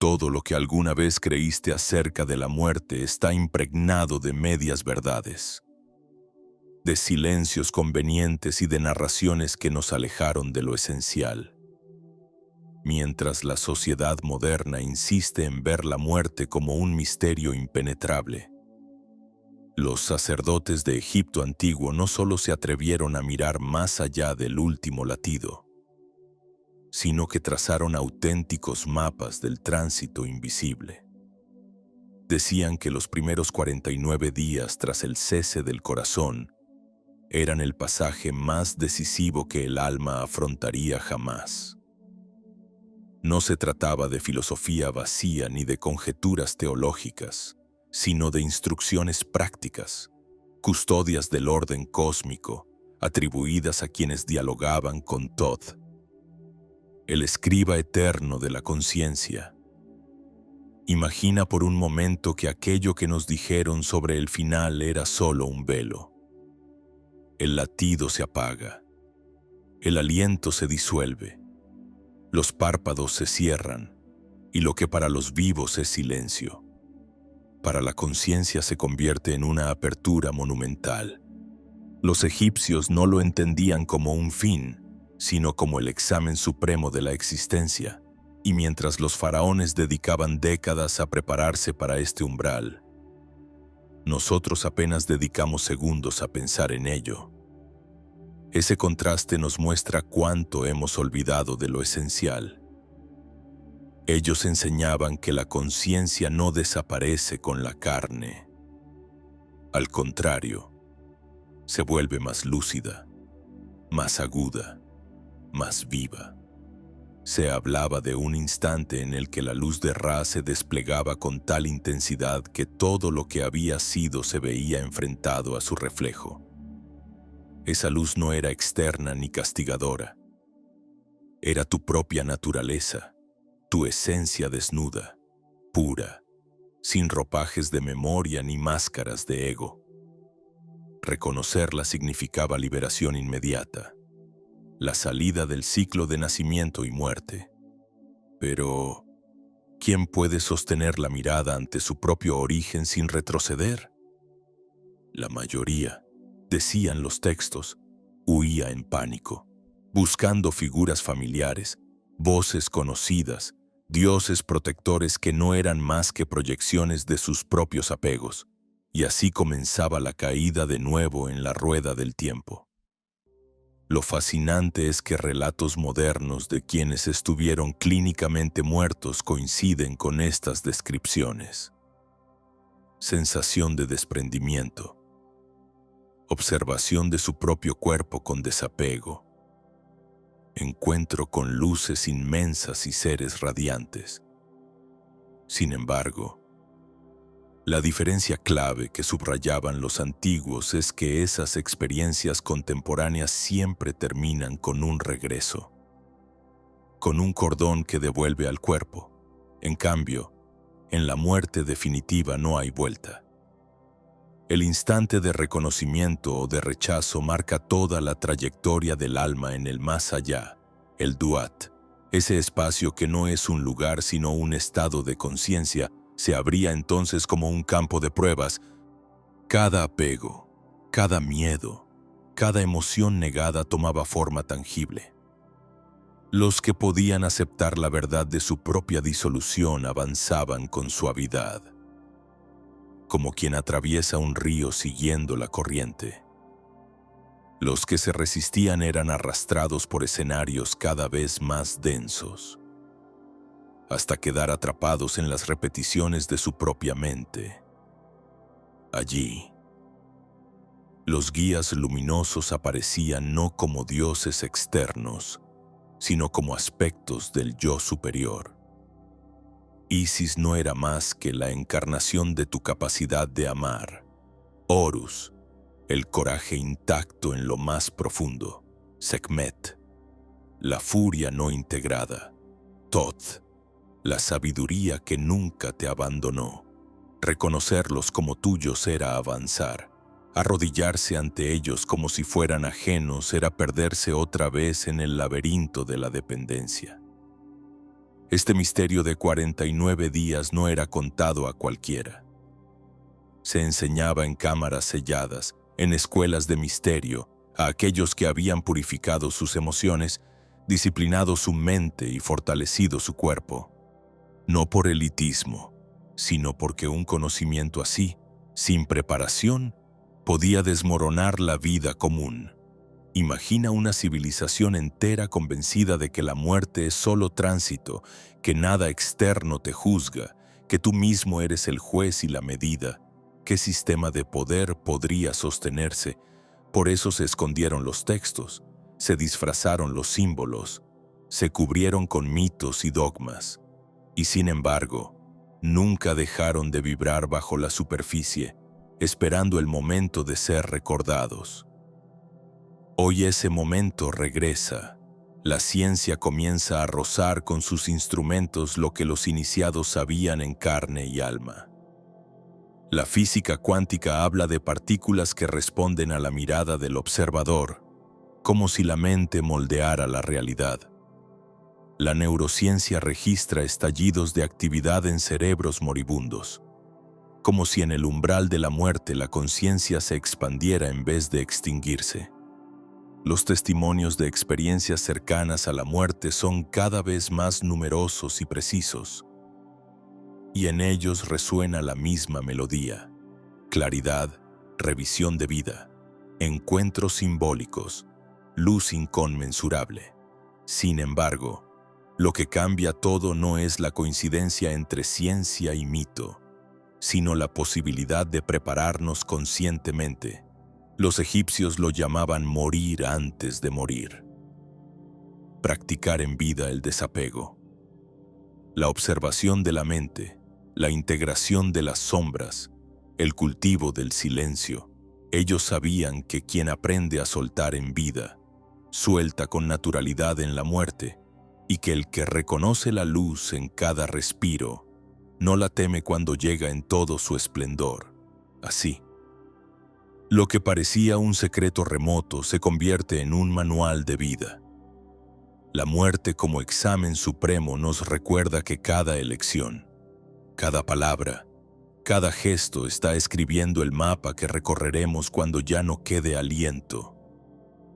Todo lo que alguna vez creíste acerca de la muerte está impregnado de medias verdades, de silencios convenientes y de narraciones que nos alejaron de lo esencial. Mientras la sociedad moderna insiste en ver la muerte como un misterio impenetrable, los sacerdotes de Egipto antiguo no solo se atrevieron a mirar más allá del último latido, sino que trazaron auténticos mapas del tránsito invisible. Decían que los primeros 49 días tras el cese del corazón eran el pasaje más decisivo que el alma afrontaría jamás. No se trataba de filosofía vacía ni de conjeturas teológicas, sino de instrucciones prácticas, custodias del orden cósmico, atribuidas a quienes dialogaban con Thoth, el escriba eterno de la conciencia. Imagina por un momento que aquello que nos dijeron sobre el final era solo un velo. El latido se apaga, el aliento se disuelve, los párpados se cierran, y lo que para los vivos es silencio, para la conciencia se convierte en una apertura monumental. Los egipcios no lo entendían como un fin, sino como el examen supremo de la existencia, y mientras los faraones dedicaban décadas a prepararse para este umbral, nosotros apenas dedicamos segundos a pensar en ello. Ese contraste nos muestra cuánto hemos olvidado de lo esencial. Ellos enseñaban que la conciencia no desaparece con la carne. Al contrario, se vuelve más lúcida, más aguda, más viva. Se hablaba de un instante en el que la luz de Ra se desplegaba con tal intensidad que todo lo que había sido se veía enfrentado a su reflejo. Esa luz no era externa ni castigadora. Era tu propia naturaleza, tu esencia desnuda, pura, sin ropajes de memoria ni máscaras de ego. Reconocerla significaba liberación inmediata, la salida del ciclo de nacimiento y muerte. Pero, ¿quién puede sostener la mirada ante su propio origen sin retroceder? La mayoría, decían los textos, huía en pánico, buscando figuras familiares, voces conocidas, dioses protectores que no eran más que proyecciones de sus propios apegos, y así comenzaba la caída de nuevo en la rueda del tiempo. Lo fascinante es que relatos modernos de quienes estuvieron clínicamente muertos coinciden con estas descripciones. Sensación de desprendimiento, observación de su propio cuerpo con desapego, encuentro con luces inmensas y seres radiantes. Sin embargo, la diferencia clave que subrayaban los antiguos es que esas experiencias contemporáneas siempre terminan con un regreso, con un cordón que devuelve al cuerpo. En cambio, en la muerte definitiva no hay vuelta. El instante de reconocimiento o de rechazo marca toda la trayectoria del alma en el más allá, el duat, ese espacio que no es un lugar sino un estado de conciencia. Se abría entonces como un campo de pruebas. Cada apego, cada miedo, cada emoción negada tomaba forma tangible. Los que podían aceptar la verdad de su propia disolución avanzaban con suavidad, como quien atraviesa un río siguiendo la corriente. Los que se resistían eran arrastrados por escenarios cada vez más densos, hasta quedar atrapados en las repeticiones de su propia mente. Allí, los guías luminosos aparecían no como dioses externos, sino como aspectos del yo superior. Isis no era más que la encarnación de tu capacidad de amar. Horus, el coraje intacto en lo más profundo. Sekhmet, la furia no integrada. Thoth, la sabiduría que nunca te abandonó. Reconocerlos como tuyos era avanzar. Arrodillarse ante ellos como si fueran ajenos era perderse otra vez en el laberinto de la dependencia. Este misterio de 49 días no era contado a cualquiera. Se enseñaba en cámaras selladas, en escuelas de misterio, a aquellos que habían purificado sus emociones, disciplinado su mente y fortalecido su cuerpo. No por elitismo, sino porque un conocimiento así, sin preparación, podía desmoronar la vida común. Imagina una civilización entera convencida de que la muerte es solo tránsito, que nada externo te juzga, que tú mismo eres el juez y la medida. ¿Qué sistema de poder podría sostenerse? Por eso se escondieron los textos, se disfrazaron los símbolos, se cubrieron con mitos y dogmas. Y sin embargo, nunca dejaron de vibrar bajo la superficie, esperando el momento de ser recordados. Hoy ese momento regresa. La ciencia comienza a rozar con sus instrumentos lo que los iniciados sabían en carne y alma. La física cuántica habla de partículas que responden a la mirada del observador, como si la mente moldeara la realidad. La neurociencia registra estallidos de actividad en cerebros moribundos, como si en el umbral de la muerte la conciencia se expandiera en vez de extinguirse. Los testimonios de experiencias cercanas a la muerte son cada vez más numerosos y precisos, y en ellos resuena la misma melodía: claridad, revisión de vida, encuentros simbólicos, luz inconmensurable. Sin embargo, lo que cambia todo no es la coincidencia entre ciencia y mito, sino la posibilidad de prepararnos conscientemente. Los egipcios lo llamaban morir antes de morir. Practicar en vida el desapego. La observación de la mente, la integración de las sombras, el cultivo del silencio. Ellos sabían que quien aprende a soltar en vida, suelta con naturalidad en la muerte, y que el que reconoce la luz en cada respiro, no la teme cuando llega en todo su esplendor. Así, lo que parecía un secreto remoto se convierte en un manual de vida. La muerte como examen supremo nos recuerda que cada elección, cada palabra, cada gesto está escribiendo el mapa que recorreremos cuando ya no quede aliento.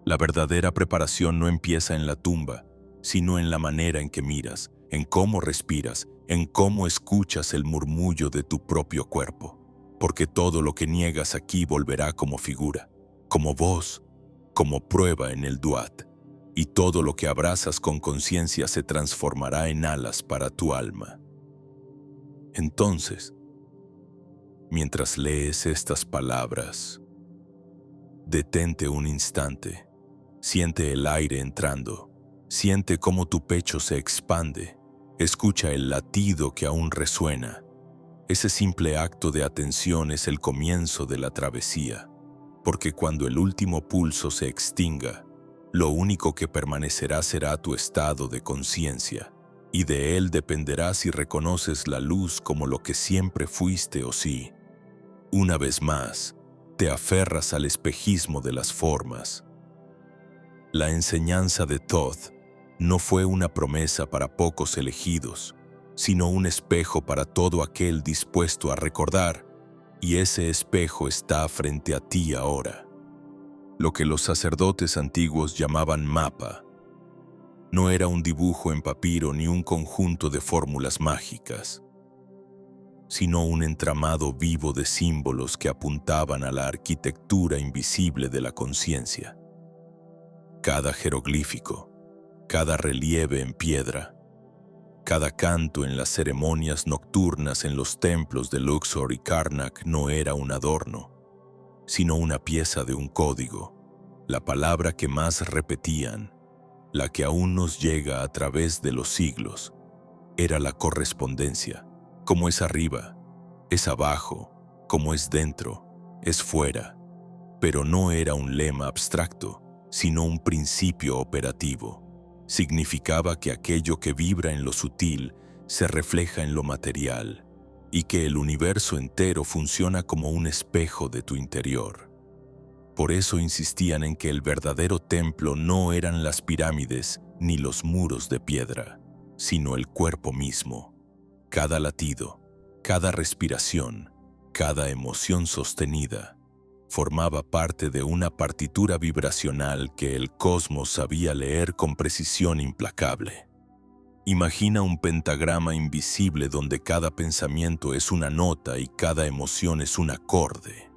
La verdadera preparación no empieza en la tumba, sino en la manera en que miras, en cómo respiras, en cómo escuchas el murmullo de tu propio cuerpo. Porque todo lo que niegas aquí volverá como figura, como voz, como prueba en el duat, y todo lo que abrazas con conciencia se transformará en alas para tu alma. Entonces, mientras lees estas palabras, detente un instante, siente el aire entrando, siente cómo tu pecho se expande, escucha el latido que aún resuena. Ese simple acto de atención es el comienzo de la travesía, porque cuando el último pulso se extinga, lo único que permanecerá será tu estado de conciencia, y de él dependerá si reconoces la luz como lo que siempre fuiste o si, una vez más, te aferras al espejismo de las formas. La enseñanza de Thoth no fue una promesa para pocos elegidos, sino un espejo para todo aquel dispuesto a recordar, y ese espejo está frente a ti ahora. Lo que los sacerdotes antiguos llamaban mapa no era un dibujo en papiro ni un conjunto de fórmulas mágicas, sino un entramado vivo de símbolos que apuntaban a la arquitectura invisible de la conciencia. Cada jeroglífico, cada relieve en piedra, cada canto en las ceremonias nocturnas en los templos de Luxor y Karnak no era un adorno, sino una pieza de un código, la palabra que más repetían, la que aún nos llega a través de los siglos, era la correspondencia. Como es arriba, es abajo, como es dentro, es fuera. Pero no era un lema abstracto, sino un principio operativo. Significaba que aquello que vibra en lo sutil se refleja en lo material y que el universo entero funciona como un espejo de tu interior. Por eso insistían en que el verdadero templo no eran las pirámides ni los muros de piedra, sino el cuerpo mismo. Cada latido, cada respiración, cada emoción sostenida, formaba parte de una partitura vibracional que el cosmos sabía leer con precisión implacable. Imagina un pentagrama invisible donde cada pensamiento es una nota y cada emoción es un acorde.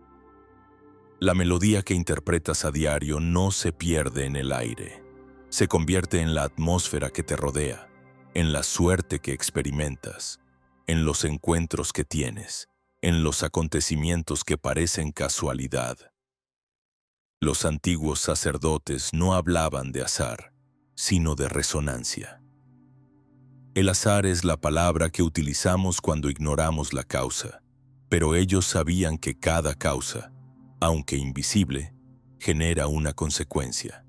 La melodía que interpretas a diario no se pierde en el aire. Se convierte en la atmósfera que te rodea, en la suerte que experimentas, en los encuentros que tienes, en los acontecimientos que parecen casualidad. Los antiguos sacerdotes no hablaban de azar, sino de resonancia. El azar es la palabra que utilizamos cuando ignoramos la causa, pero ellos sabían que cada causa, aunque invisible, genera una consecuencia.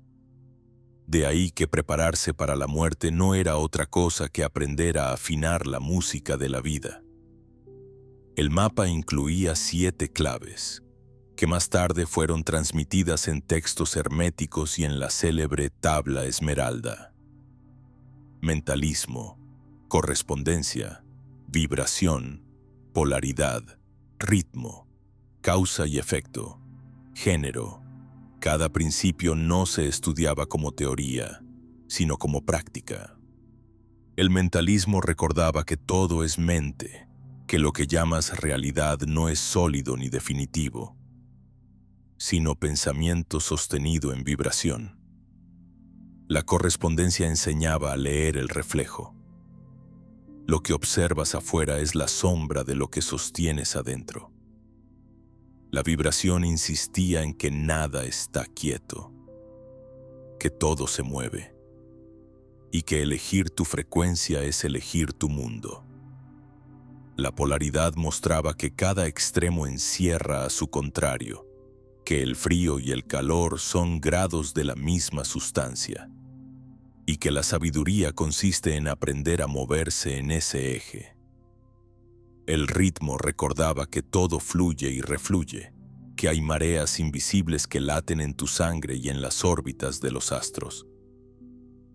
De ahí que prepararse para la muerte no era otra cosa que aprender a afinar la música de la vida. El mapa incluía 7 claves, que más tarde fueron transmitidas en textos herméticos y en la célebre tabla esmeralda. Mentalismo, correspondencia, vibración, polaridad, ritmo, causa y efecto, género. Cada principio no se estudiaba como teoría, sino como práctica. El mentalismo recordaba que todo es mente, que lo que llamas realidad no es sólido ni definitivo, sino pensamiento sostenido en vibración. La correspondencia enseñaba a leer el reflejo. Lo que observas afuera es la sombra de lo que sostienes adentro. La vibración insistía en que nada está quieto, que todo se mueve, y que elegir tu frecuencia es elegir tu mundo. La polaridad mostraba que cada extremo encierra a su contrario, que el frío y el calor son grados de la misma sustancia, y que la sabiduría consiste en aprender a moverse en ese eje. El ritmo recordaba que todo fluye y refluye, que hay mareas invisibles que laten en tu sangre y en las órbitas de los astros.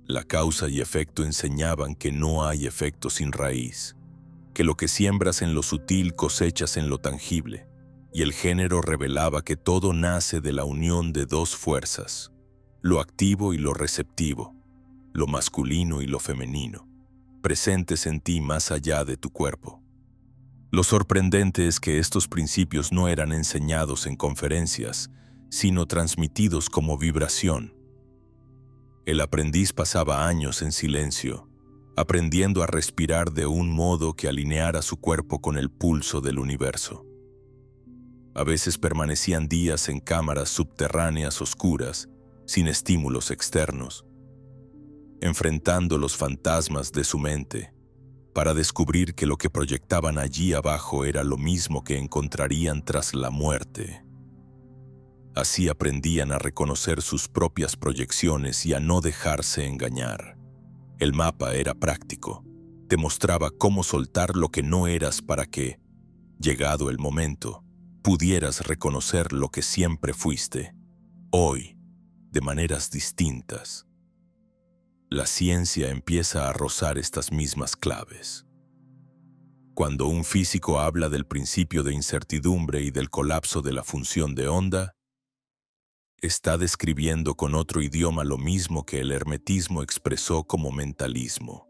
La causa y efecto enseñaban que no hay efecto sin raíz, que lo que siembras en lo sutil cosechas en lo tangible, y el género revelaba que todo nace de la unión de 2 fuerzas, lo activo y lo receptivo, lo masculino y lo femenino, presentes en ti más allá de tu cuerpo. Lo sorprendente es que estos principios no eran enseñados en conferencias, sino transmitidos como vibración. El aprendiz pasaba años en silencio, aprendiendo a respirar de un modo que alineara su cuerpo con el pulso del universo. A veces permanecían días en cámaras subterráneas oscuras, sin estímulos externos, enfrentando los fantasmas de su mente, para descubrir que lo que proyectaban allí abajo era lo mismo que encontrarían tras la muerte. Así aprendían a reconocer sus propias proyecciones y a no dejarse engañar. El mapa era práctico, te mostraba cómo soltar lo que no eras para que, llegado el momento, pudieras reconocer lo que siempre fuiste, hoy, de maneras distintas. La ciencia empieza a rozar estas mismas claves. Cuando un físico habla del principio de incertidumbre y del colapso de la función de onda, está describiendo con otro idioma lo mismo que el hermetismo expresó como mentalismo.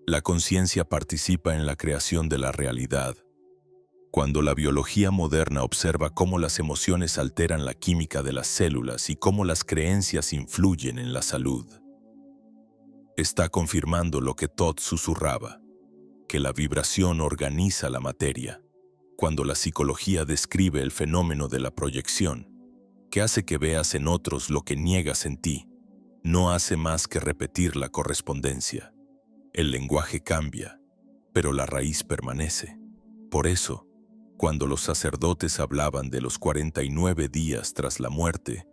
La conciencia participa en la creación de la realidad. Cuando la biología moderna observa cómo las emociones alteran la química de las células y cómo las creencias influyen en la salud, está confirmando lo que Todd susurraba, que la vibración organiza la materia. Cuando la psicología describe el fenómeno de la proyección, que hace que veas en otros lo que niegas en ti, no hace más que repetir la correspondencia. El lenguaje cambia, pero la raíz permanece. Por eso, cuando los sacerdotes hablaban de los 49 días tras la muerte,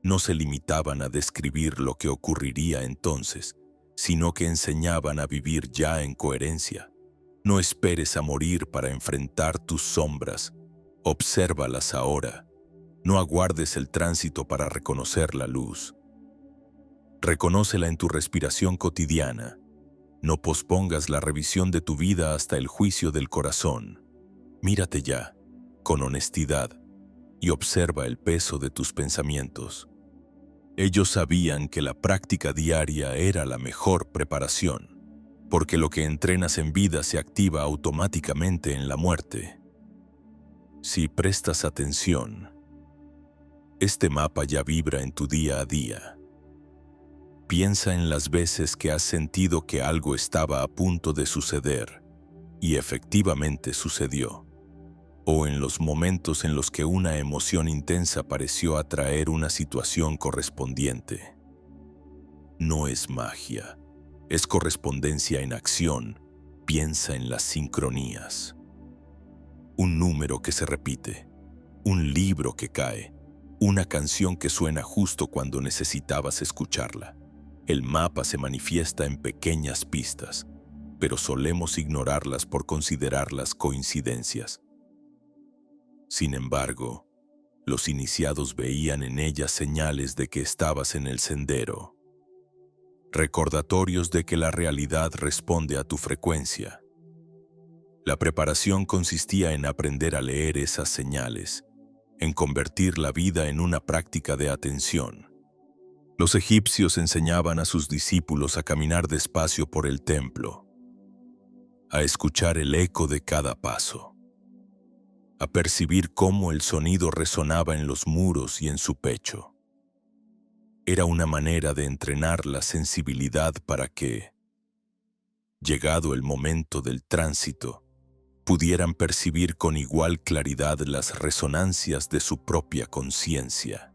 no se limitaban a describir lo que ocurriría entonces, sino que enseñaban a vivir ya en coherencia. No esperes a morir para enfrentar tus sombras, obsérvalas ahora. No aguardes el tránsito para reconocer la luz. Reconócela en tu respiración cotidiana, No pospongas la revisión de tu vida hasta el juicio del corazón. Mírate ya, con honestidad, y observa el peso de tus pensamientos. Ellos sabían que la práctica diaria era la mejor preparación, porque lo que entrenas en vida se activa automáticamente en la muerte. Si prestas atención, este mapa ya vibra en tu día a día. Piensa en las veces que has sentido que algo estaba a punto de suceder y efectivamente sucedió, o en los momentos en los que una emoción intensa pareció atraer una situación correspondiente. No es magia, es correspondencia en acción. Piensa en las sincronías. Un número que se repite, un libro que cae, una canción que suena justo cuando necesitabas escucharla. El mapa se manifiesta en pequeñas pistas, pero solemos ignorarlas por considerarlas coincidencias. Sin embargo, los iniciados veían en ellas señales de que estabas en el sendero, recordatorios de que la realidad responde a tu frecuencia. La preparación consistía en aprender a leer esas señales, en convertir la vida en una práctica de atención. Los egipcios enseñaban a sus discípulos a caminar despacio por el templo, a escuchar el eco de cada paso, a percibir cómo el sonido resonaba en los muros y en su pecho. Era una manera de entrenar la sensibilidad para que, llegado el momento del tránsito, pudieran percibir con igual claridad las resonancias de su propia conciencia.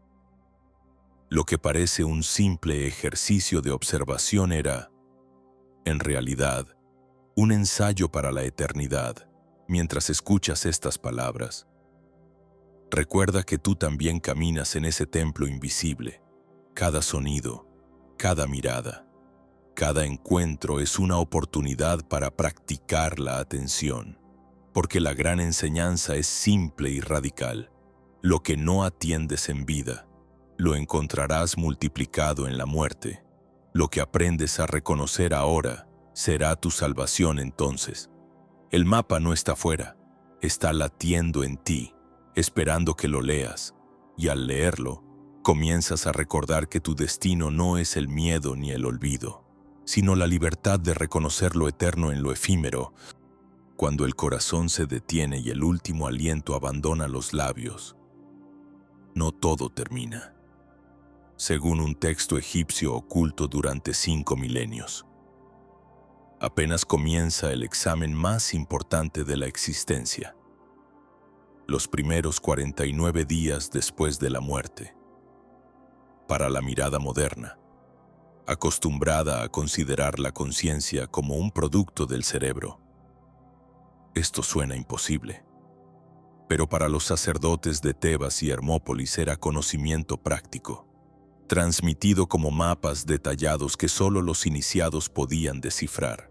Lo que parece un simple ejercicio de observación era, en realidad, un ensayo para la eternidad. Mientras escuchas estas palabras, recuerda que tú también caminas en ese templo invisible. Cada sonido, cada mirada, cada encuentro es una oportunidad para practicar la atención, porque la gran enseñanza es simple y radical. Lo que no atiendes en vida, lo encontrarás multiplicado en la muerte. Lo que aprendes a reconocer ahora será tu salvación entonces. El mapa no está fuera, está latiendo en ti, esperando que lo leas, y al leerlo, comienzas a recordar que tu destino no es el miedo ni el olvido, sino la libertad de reconocer lo eterno en lo efímero. Cuando el corazón se detiene y el último aliento abandona los labios, no todo termina. Según un texto egipcio oculto durante 5 milenios. Apenas comienza el examen más importante de la existencia. Los primeros 49 días después de la muerte. Para la mirada moderna, acostumbrada a considerar la conciencia como un producto del cerebro, esto suena imposible. Pero para los sacerdotes de Tebas y Hermópolis era conocimiento práctico, transmitido como mapas detallados que solo los iniciados podían descifrar.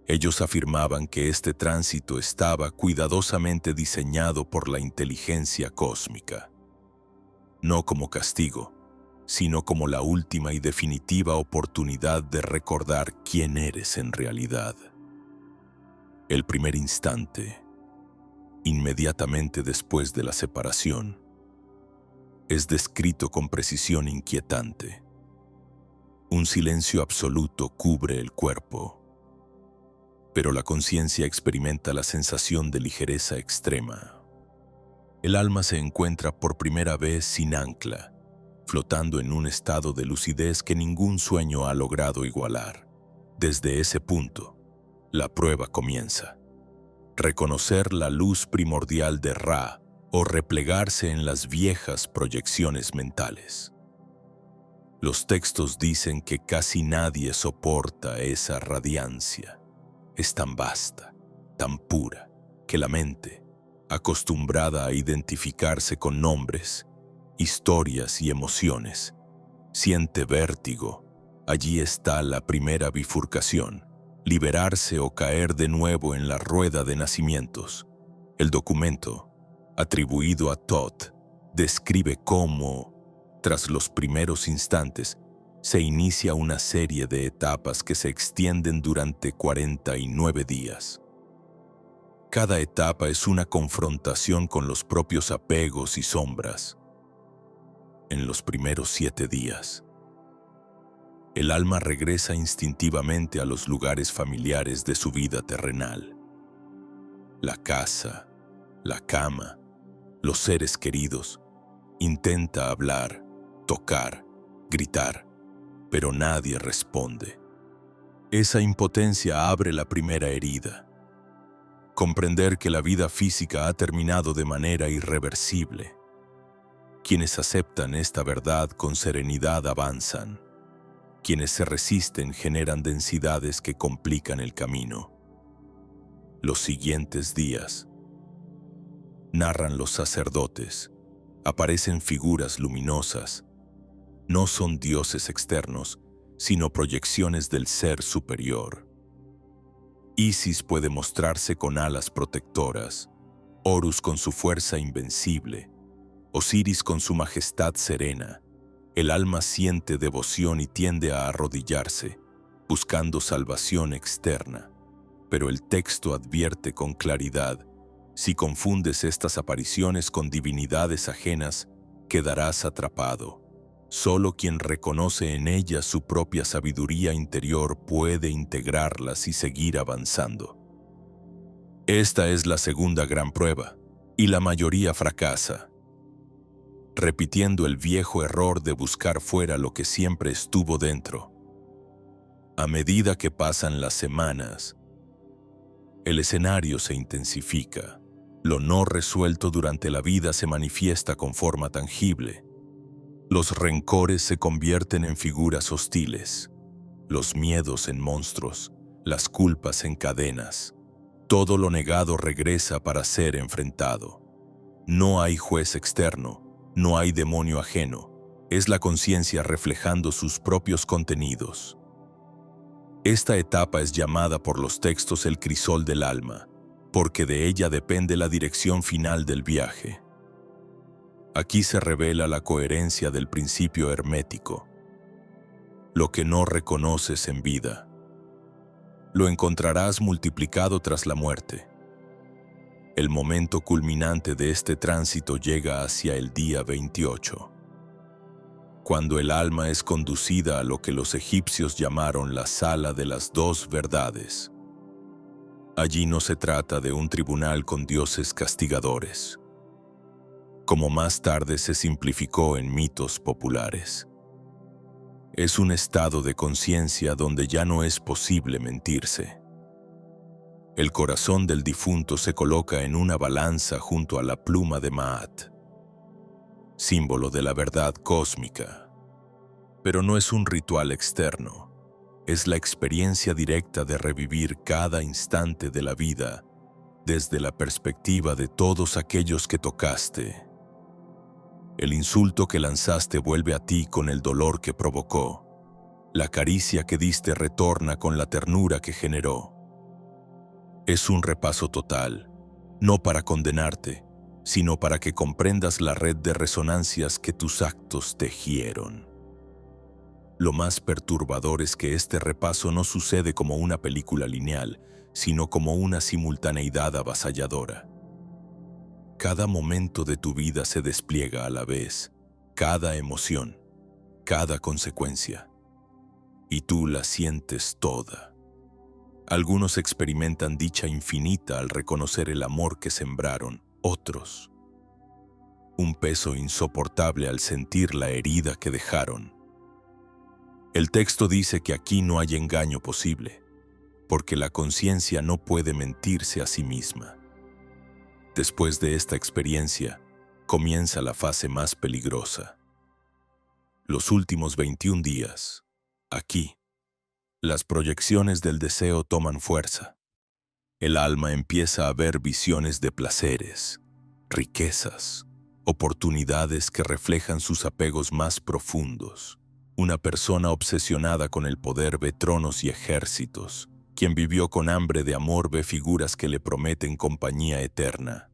Ellos afirmaban que este tránsito estaba cuidadosamente diseñado por la inteligencia cósmica, no como castigo, sino como la última y definitiva oportunidad de recordar quién eres en realidad. El primer instante, inmediatamente después de la separación, es descrito con precisión inquietante. Un silencio absoluto cubre el cuerpo, pero la conciencia experimenta la sensación de ligereza extrema. El alma se encuentra por primera vez sin ancla, flotando en un estado de lucidez que ningún sueño ha logrado igualar. Desde ese punto, la prueba comienza. Reconocer la luz primordial de Ra o replegarse en las viejas proyecciones mentales. Los textos dicen que casi nadie soporta esa radiancia. Es tan vasta, tan pura, que la mente, acostumbrada a identificarse con nombres, historias y emociones, siente vértigo. Allí está la primera bifurcación, liberarse o caer de nuevo en la rueda de nacimientos. El documento, atribuido a Thoth, describe cómo, tras los primeros instantes, se inicia una serie de etapas que se extienden durante 49 días. Cada etapa es una confrontación con los propios apegos y sombras. En los primeros 7 días, el alma regresa instintivamente a los lugares familiares de su vida terrenal. La casa, la cama, los seres queridos. Intenta hablar, tocar, gritar, pero nadie responde. Esa impotencia abre la primera herida. Comprender que la vida física ha terminado de manera irreversible. Quienes aceptan esta verdad con serenidad avanzan. Quienes se resisten generan densidades que complican el camino. Los siguientes días, narran los sacerdotes, aparecen figuras luminosas. No son dioses externos, sino proyecciones del ser superior. Isis puede mostrarse con alas protectoras, Horus con su fuerza invencible, Osiris con su majestad serena. El alma siente devoción y tiende a arrodillarse, buscando salvación externa. Pero el texto advierte con claridad: si confundes estas apariciones con divinidades ajenas, quedarás atrapado. Solo quien reconoce en ellas su propia sabiduría interior puede integrarlas y seguir avanzando. Esta es la segunda gran prueba, y la mayoría fracasa, repitiendo el viejo error de buscar fuera lo que siempre estuvo dentro. A medida que pasan las semanas, el escenario se intensifica. Lo no resuelto durante la vida se manifiesta con forma tangible. Los rencores se convierten en figuras hostiles, los miedos en monstruos, las culpas en cadenas. Todo lo negado regresa para ser enfrentado. No hay juez externo, no hay demonio ajeno, es la conciencia reflejando sus propios contenidos. Esta etapa es llamada por los textos el crisol del alma, porque de ella depende la dirección final del viaje. Aquí se revela la coherencia del principio hermético. Lo que no reconoces en vida, lo encontrarás multiplicado tras la muerte. El momento culminante de este tránsito llega hacia el día 28, cuando el alma es conducida a lo que los egipcios llamaron la sala de las dos verdades. Allí no se trata de un tribunal con dioses castigadores, como más tarde se simplificó en mitos populares. Es un estado de conciencia donde ya no es posible mentirse. El corazón del difunto se coloca en una balanza junto a la pluma de Maat, símbolo de la verdad cósmica. Pero no es un ritual externo, es la experiencia directa de revivir cada instante de la vida desde la perspectiva de todos aquellos que tocaste. El insulto que lanzaste vuelve a ti con el dolor que provocó. La caricia que diste retorna con la ternura que generó. Es un repaso total, no para condenarte, sino para que comprendas la red de resonancias que tus actos tejieron. Lo más perturbador es que este repaso no sucede como una película lineal, sino como una simultaneidad avasalladora. Cada momento de tu vida se despliega a la vez, cada emoción, cada consecuencia, y tú la sientes toda. Algunos experimentan dicha infinita al reconocer el amor que sembraron, otros un peso insoportable al sentir la herida que dejaron. El texto dice que aquí no hay engaño posible, porque la conciencia no puede mentirse a sí misma. Después de esta experiencia, comienza la fase más peligrosa. Los últimos 21 días, aquí, las proyecciones del deseo toman fuerza. El alma empieza a ver visiones de placeres, riquezas, oportunidades que reflejan sus apegos más profundos. Una persona obsesionada con el poder ve tronos y ejércitos. Quien vivió con hambre de amor ve figuras que le prometen compañía eterna.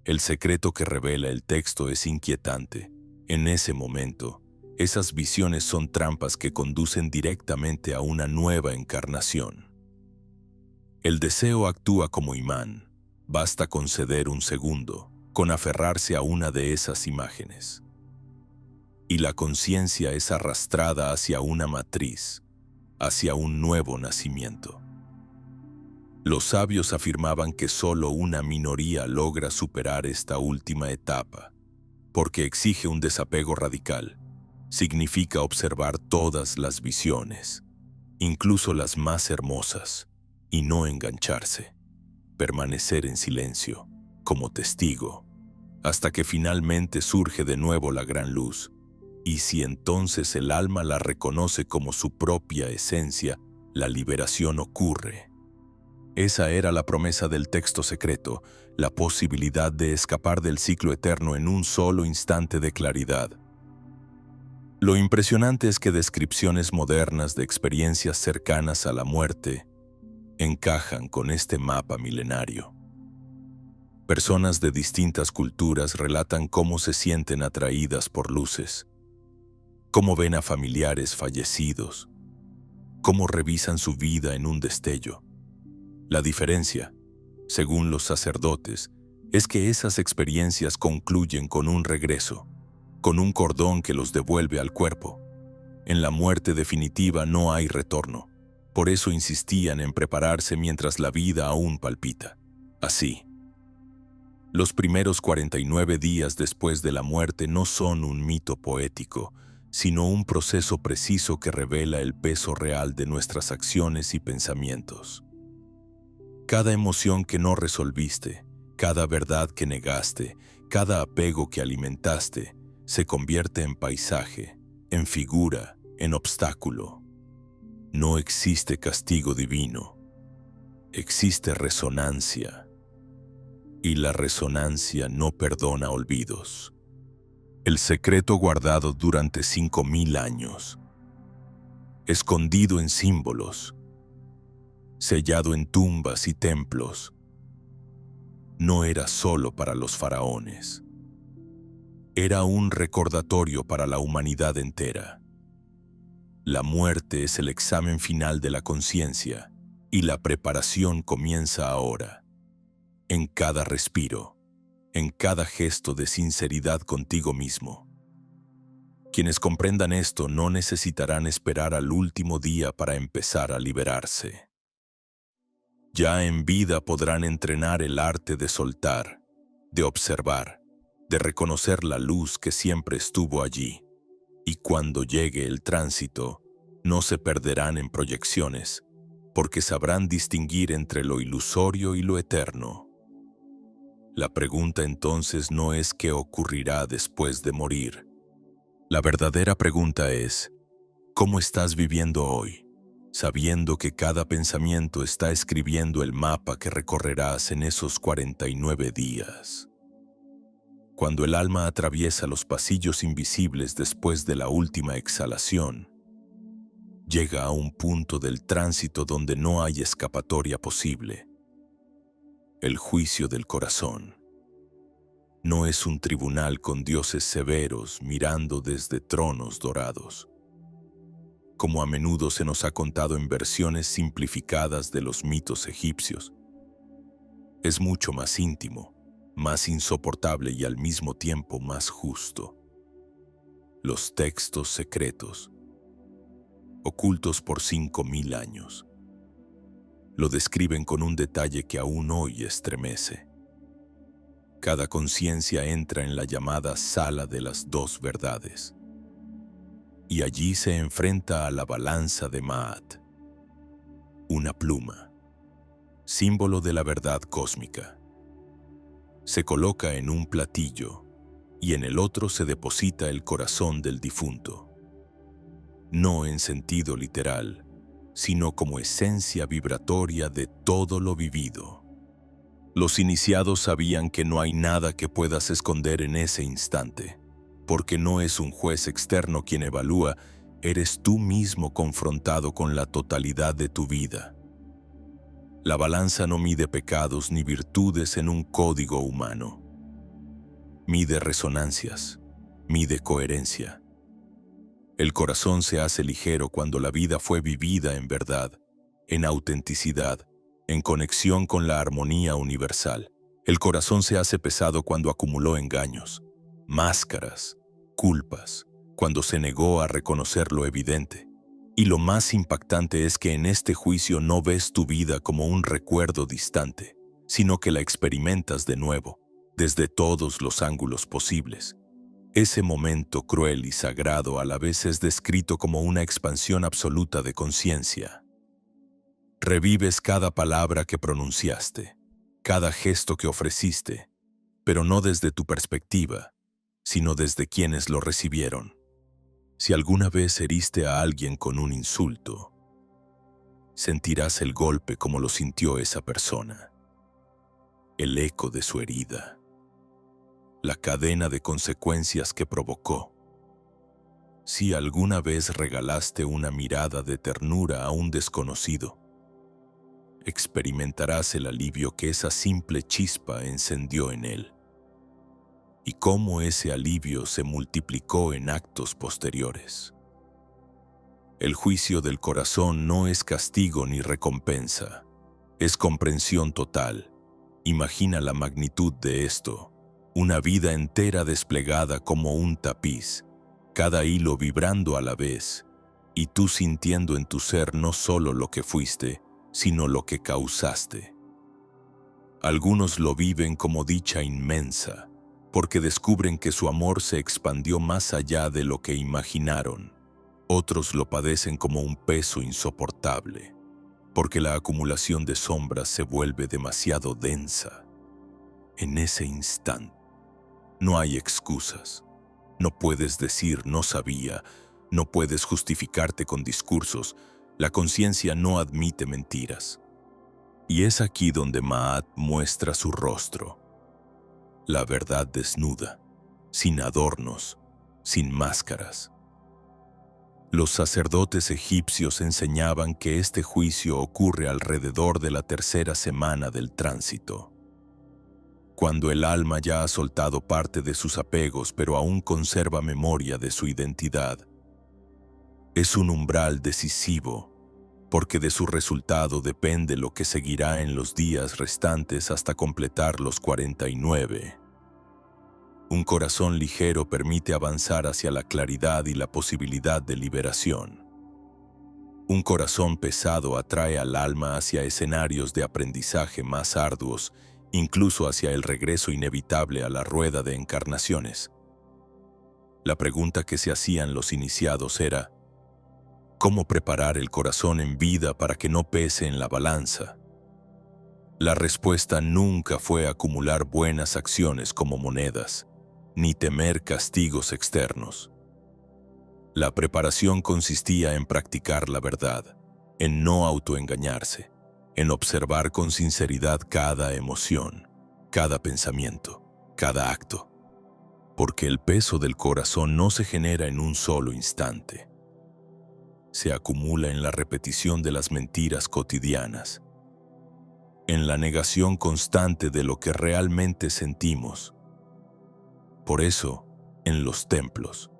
El secreto que revela el texto es inquietante. En ese momento, Esas visiones son trampas que conducen directamente a una nueva encarnación. El deseo actúa como imán. Basta con ceder un segundo, con aferrarse a una de esas imágenes. Y la conciencia es arrastrada hacia una matriz, hacia un nuevo nacimiento. Los sabios afirmaban que solo una minoría logra superar esta última etapa, porque exige un desapego radical. Significa observar todas las visiones, incluso las más hermosas, y no engancharse. Permanecer en silencio, como testigo, hasta que finalmente surge de nuevo la gran luz. Y si entonces el alma la reconoce como su propia esencia, la liberación ocurre. Esa era la promesa del texto secreto, la posibilidad de escapar del ciclo eterno en un solo instante de claridad. Lo impresionante es que descripciones modernas de experiencias cercanas a la muerte encajan con este mapa milenario. Personas de distintas culturas relatan cómo se sienten atraídas por luces, cómo ven a familiares fallecidos, cómo revisan su vida en un destello. La diferencia, según los sacerdotes, es que esas experiencias concluyen con un regreso, con un cordón que los devuelve al cuerpo. En la muerte definitiva no hay retorno. Por eso insistían en prepararse mientras la vida aún palpita. Así, los primeros 49 días después de la muerte no son un mito poético, sino un proceso preciso que revela el peso real de nuestras acciones y pensamientos. Cada emoción que no resolviste, cada verdad que negaste, cada apego que alimentaste, se convierte en paisaje, en figura, en obstáculo. No existe castigo divino, existe resonancia. Y la resonancia no perdona olvidos. El secreto guardado durante 5000 años, escondido en símbolos, sellado en tumbas y templos, no era solo para los faraones. Era un recordatorio para la humanidad entera. La muerte es el examen final de la conciencia y la preparación comienza ahora. En cada respiro, en cada gesto de sinceridad contigo mismo. Quienes comprendan esto no necesitarán esperar al último día para empezar a liberarse. Ya en vida podrán entrenar el arte de soltar, de observar, de reconocer la luz que siempre estuvo allí. Y cuando llegue el tránsito, no se perderán en proyecciones, porque sabrán distinguir entre lo ilusorio y lo eterno. La pregunta entonces no es qué ocurrirá después de morir. La verdadera pregunta es, ¿cómo estás viviendo hoy? Sabiendo que cada pensamiento está escribiendo el mapa que recorrerás en esos 49 días. Cuando el alma atraviesa los pasillos invisibles después de la última exhalación, llega a un punto del tránsito donde no hay escapatoria posible. El juicio del corazón. No es un tribunal con dioses severos mirando desde tronos dorados, como a menudo se nos ha contado en versiones simplificadas de los mitos egipcios. Es mucho más íntimo, más insoportable y al mismo tiempo más justo. Los textos secretos, ocultos por 5000 años, lo describen con un detalle que aún hoy estremece. Cada conciencia entra en la llamada sala de las dos verdades, y allí se enfrenta a la balanza de Ma'at, una pluma, símbolo de la verdad cósmica. Se coloca en un platillo y en el otro se deposita el corazón del difunto, no en sentido literal, sino como esencia vibratoria de todo lo vivido. Los iniciados sabían que no hay nada que puedas esconder en ese instante, porque no es un juez externo quien evalúa, eres tú mismo confrontado con la totalidad de tu vida. La balanza no mide pecados ni virtudes en un código humano. Mide resonancias, mide coherencia. El corazón se hace ligero cuando la vida fue vivida en verdad, en autenticidad, en conexión con la armonía universal. El corazón se hace pesado cuando acumuló engaños, máscaras, culpas, cuando se negó a reconocer lo evidente. Y lo más impactante es que en este juicio no ves tu vida como un recuerdo distante, sino que la experimentas de nuevo, desde todos los ángulos posibles. Ese momento cruel y sagrado a la vez es descrito como una expansión absoluta de conciencia. Revives cada palabra que pronunciaste, cada gesto que ofreciste, pero no desde tu perspectiva, sino desde quienes lo recibieron. Si alguna vez heriste a alguien con un insulto, sentirás el golpe como lo sintió esa persona, el eco de su herida, la cadena de consecuencias que provocó. Si alguna vez regalaste una mirada de ternura a un desconocido, experimentarás el alivio que esa simple chispa encendió en él, y cómo ese alivio se multiplicó en actos posteriores. El juicio del corazón no es castigo ni recompensa, es comprensión total. Imagina la magnitud de esto, una vida entera desplegada como un tapiz, cada hilo vibrando a la vez, y tú sintiendo en tu ser no solo lo que fuiste, sino lo que causaste. Algunos lo viven como dicha inmensa, porque descubren que su amor se expandió más allá de lo que imaginaron. Otros lo padecen como un peso insoportable, porque la acumulación de sombras se vuelve demasiado densa. En ese instante, no hay excusas. No puedes decir no sabía, no puedes justificarte con discursos. La conciencia no admite mentiras. Y es aquí donde Ma'at muestra su rostro. La verdad desnuda, sin adornos, sin máscaras. Los sacerdotes egipcios enseñaban que este juicio ocurre alrededor de la tercera semana del tránsito, cuando el alma ya ha soltado parte de sus apegos pero aún conserva memoria de su identidad. Es un umbral decisivo, porque de su resultado depende lo que seguirá en los días restantes hasta completar los 49. Un corazón ligero permite avanzar hacia la claridad y la posibilidad de liberación. Un corazón pesado atrae al alma hacia escenarios de aprendizaje más arduos, incluso hacia el regreso inevitable a la rueda de encarnaciones. La pregunta que se hacían los iniciados era: ¿cómo preparar el corazón en vida para que no pese en la balanza? La respuesta nunca fue acumular buenas acciones como monedas, ni temer castigos externos. La preparación consistía en practicar la verdad, en no autoengañarse, en observar con sinceridad cada emoción, cada pensamiento, cada acto, porque el peso del corazón no se genera en un solo instante. Se acumula en la repetición de las mentiras cotidianas, en la negación constante de lo que realmente sentimos. Por eso, en los templos,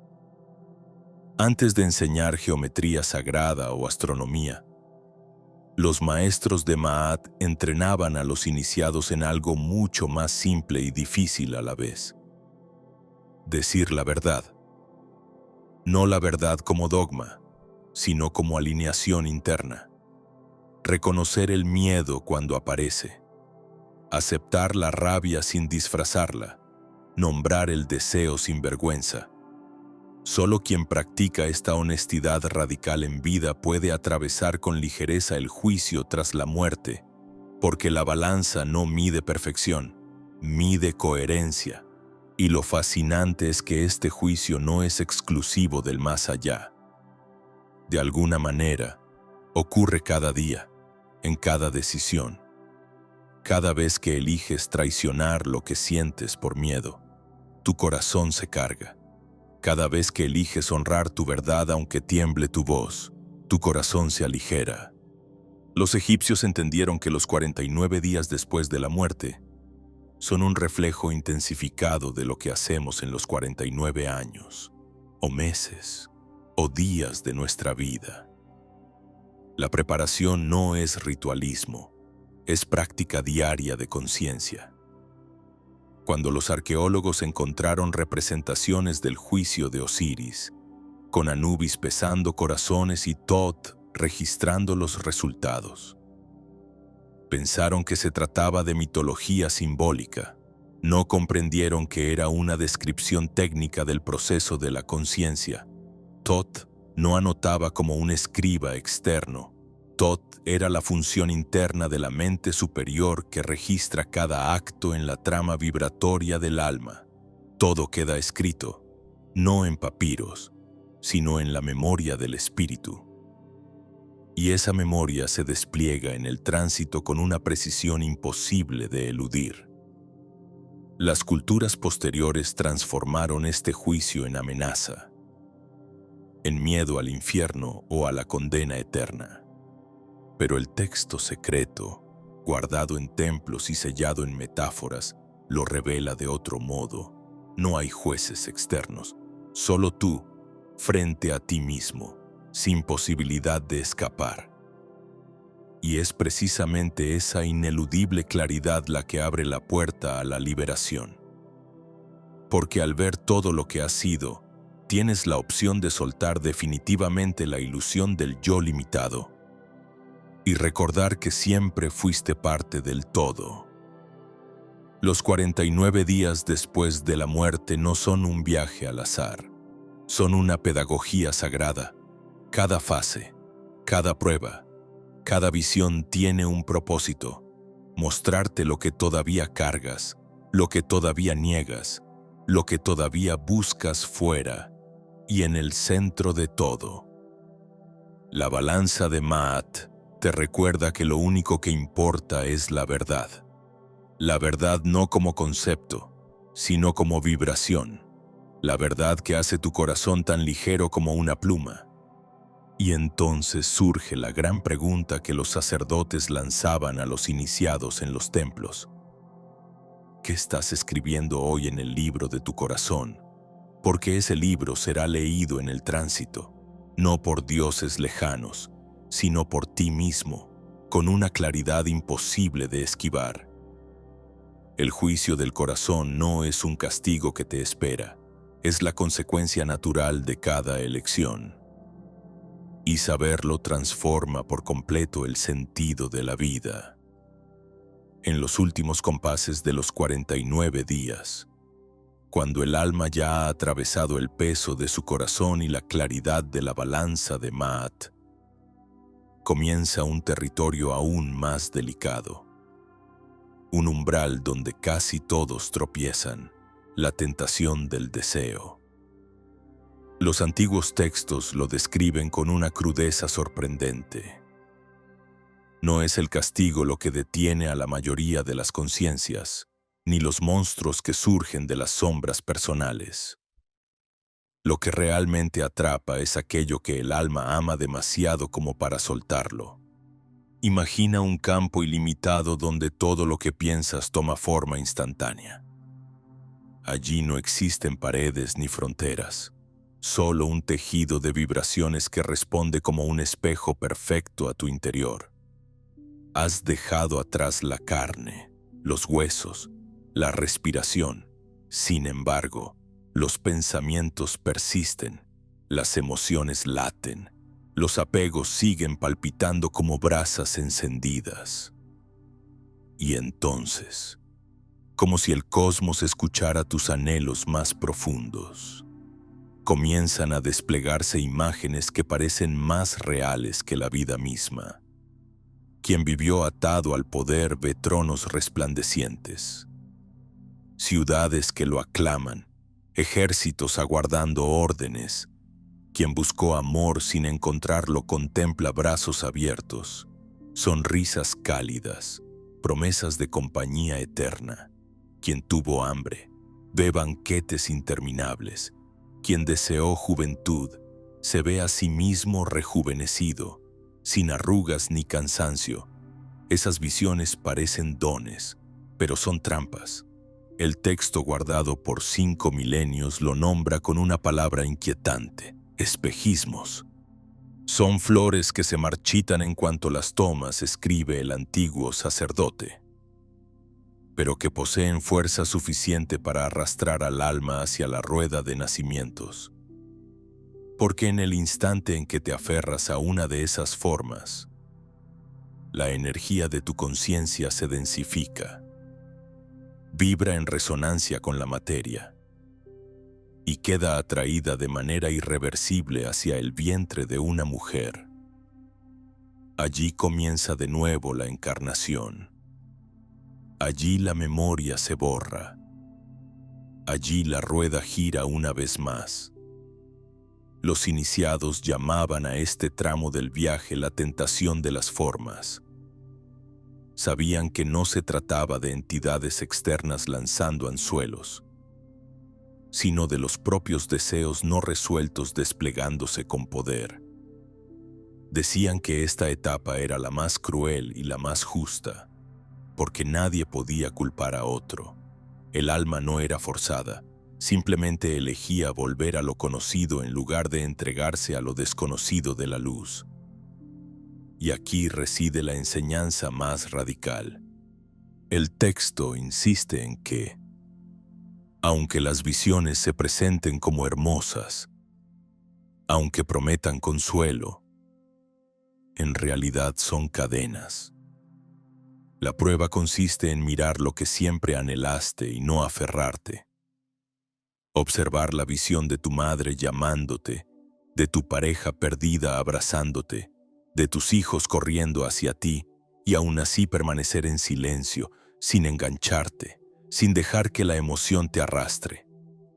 antes de enseñar geometría sagrada o astronomía, los maestros de Ma'at entrenaban a los iniciados en algo mucho más simple y difícil a la vez: decir la verdad. No la verdad como dogma, sino como alineación interna. Reconocer el miedo cuando aparece. Aceptar la rabia sin disfrazarla. Nombrar el deseo sin vergüenza. Solo quien practica esta honestidad radical en vida puede atravesar con ligereza el juicio tras la muerte, porque la balanza no mide perfección, mide coherencia. Y lo fascinante es que este juicio no es exclusivo del más allá. De alguna manera, ocurre cada día, en cada decisión. Cada vez que eliges traicionar lo que sientes por miedo, tu corazón se carga. Cada vez que eliges honrar tu verdad aunque tiemble tu voz, tu corazón se aligera. Los egipcios entendieron que los 49 días después de la muerte son un reflejo intensificado de lo que hacemos en los 49 años o meses. o días de nuestra vida. La preparación no es ritualismo, es práctica diaria de conciencia. Cuando los arqueólogos encontraron representaciones del juicio de Osiris, con Anubis pesando corazones y Thoth registrando los resultados, pensaron que se trataba de mitología simbólica. No comprendieron que era una descripción técnica del proceso de la conciencia. Thoth no anotaba como un escriba externo. Thoth era la función interna de la mente superior que registra cada acto en la trama vibratoria del alma. Todo queda escrito, no en papiros, sino en la memoria del espíritu. Y esa memoria se despliega en el tránsito con una precisión imposible de eludir. Las culturas posteriores transformaron este juicio en amenaza, en miedo al infierno o a la condena eterna. Pero el texto secreto, guardado en templos y sellado en metáforas, lo revela de otro modo. No hay jueces externos, solo tú, frente a ti mismo, sin posibilidad de escapar. Y es precisamente esa ineludible claridad la que abre la puerta a la liberación. Porque al ver todo lo que has sido, tienes la opción de soltar definitivamente la ilusión del yo limitado y recordar que siempre fuiste parte del todo. Los 49 días después de la muerte no son un viaje al azar, son una pedagogía sagrada. Cada fase, cada prueba, cada visión tiene un propósito: mostrarte lo que todavía cargas, lo que todavía niegas, lo que todavía buscas fuera y en el centro de todo. La balanza de Ma'at te recuerda que lo único que importa es la verdad. La verdad no como concepto, sino como vibración. La verdad que hace tu corazón tan ligero como una pluma. Y entonces surge la gran pregunta que los sacerdotes lanzaban a los iniciados en los templos. ¿Qué estás escribiendo hoy en el libro de tu corazón? Porque ese libro será leído en el tránsito, no por dioses lejanos, sino por ti mismo, con una claridad imposible de esquivar. El juicio del corazón no es un castigo que te espera, es la consecuencia natural de cada elección. Y saberlo transforma por completo el sentido de la vida. En los últimos compases de los 49 días, cuando el alma ya ha atravesado el peso de su corazón y la claridad de la balanza de Ma'at, comienza un territorio aún más delicado. Un umbral donde casi todos tropiezan, la tentación del deseo. Los antiguos textos lo describen con una crudeza sorprendente. No es el castigo lo que detiene a la mayoría de las conciencias, ni los monstruos que surgen de las sombras personales. Lo que realmente atrapa es aquello que el alma ama demasiado como para soltarlo. Imagina un campo ilimitado donde todo lo que piensas toma forma instantánea. Allí no existen paredes ni fronteras, solo un tejido de vibraciones que responde como un espejo perfecto a tu interior. Has dejado atrás la carne, los huesos, la respiración. Sin embargo, los pensamientos persisten, las emociones laten, los apegos siguen palpitando como brasas encendidas. Y entonces, como si el cosmos escuchara tus anhelos más profundos, comienzan a desplegarse imágenes que parecen más reales que la vida misma. Quien vivió atado al poder ve tronos resplandecientes, ciudades que lo aclaman, ejércitos aguardando órdenes. Quien buscó amor sin encontrarlo contempla brazos abiertos, sonrisas cálidas, promesas de compañía eterna. Quien tuvo hambre, ve banquetes interminables. Quien deseó juventud, se ve a sí mismo rejuvenecido, sin arrugas ni cansancio. Esas visiones parecen dones, pero son trampas. El texto guardado por 5 milenios lo nombra con una palabra inquietante: Espejismos. Son flores que se marchitan en cuanto las tomas, escribe el antiguo sacerdote, pero que poseen fuerza suficiente para arrastrar al alma hacia la rueda de nacimientos. Porque en el instante en que te aferras a una de esas formas, la energía de tu conciencia se densifica, vibra en resonancia con la materia y queda atraída de manera irreversible hacia el vientre de una mujer. Allí comienza de nuevo la encarnación. Allí la memoria se borra. Allí la rueda gira una vez más. Los iniciados llamaban a este tramo del viaje la tentación de las formas. Sabían que no se trataba de entidades externas lanzando anzuelos, sino de los propios deseos no resueltos desplegándose con poder. Decían que esta etapa era la más cruel y la más justa, porque nadie podía culpar a otro. El alma no era forzada, simplemente elegía volver a lo conocido en lugar de entregarse a lo desconocido de la luz. Y aquí reside la enseñanza más radical. El texto insiste en que, aunque las visiones se presenten como hermosas, aunque prometan consuelo, en realidad son cadenas. La prueba consiste en mirar lo que siempre anhelaste y no aferrarte. Observar la visión de tu madre llamándote, de tu pareja perdida abrazándote, de tus hijos corriendo hacia ti y aún así permanecer en silencio, sin engancharte, sin dejar que la emoción te arrastre.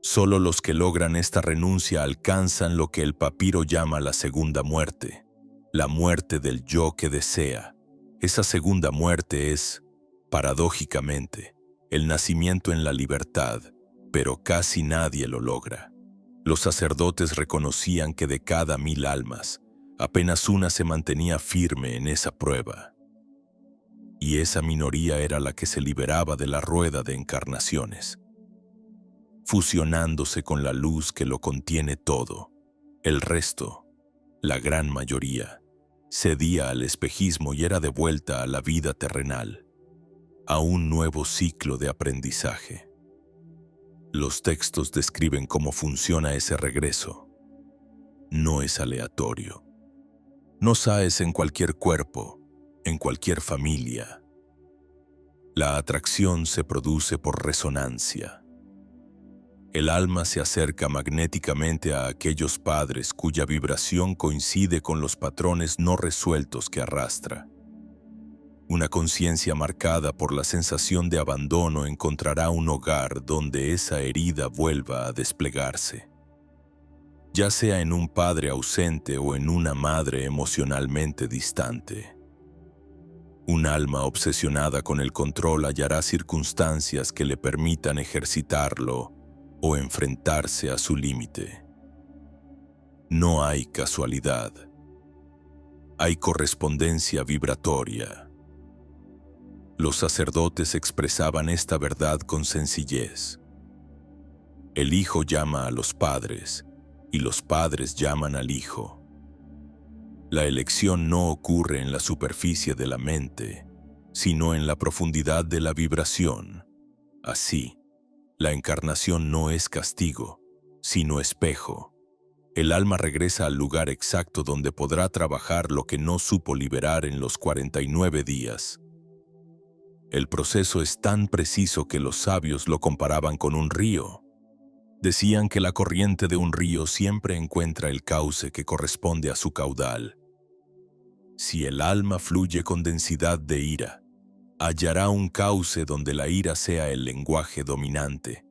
Solo los que logran esta renuncia alcanzan lo que el papiro llama la segunda muerte, la muerte del yo que desea. Esa segunda muerte es, paradójicamente, el nacimiento en la libertad, pero casi nadie lo logra. Los sacerdotes reconocían que de cada 1000 almas, apenas una se mantenía firme en esa prueba. Y esa minoría era la que se liberaba de la rueda de encarnaciones, fusionándose con la luz que lo contiene todo. El resto, la gran mayoría, cedía al espejismo y era devuelta a la vida terrenal, a un nuevo ciclo de aprendizaje. Los textos describen cómo funciona ese regreso. No es aleatorio. No caes en cualquier cuerpo, en cualquier familia. La atracción se produce por resonancia. El alma se acerca magnéticamente a aquellos padres cuya vibración coincide con los patrones no resueltos que arrastra. Una conciencia marcada por la sensación de abandono encontrará un hogar donde esa herida vuelva a desplegarse, ya sea en un padre ausente o en una madre emocionalmente distante. Un alma obsesionada con el control hallará circunstancias que le permitan ejercitarlo o enfrentarse a su límite. No hay casualidad. Hay correspondencia vibratoria. Los sacerdotes expresaban esta verdad con sencillez. El hijo llama a los padres y los padres llaman al hijo. La elección no ocurre en la superficie de la mente, sino en la profundidad de la vibración. Así, la encarnación no es castigo, sino espejo. El alma regresa al lugar exacto donde podrá trabajar lo que no supo liberar en los 49 días. El proceso es tan preciso que los sabios lo comparaban con un río. Decían que la corriente de un río siempre encuentra el cauce que corresponde a su caudal. Si el alma fluye con densidad de ira, hallará un cauce donde la ira sea el lenguaje dominante.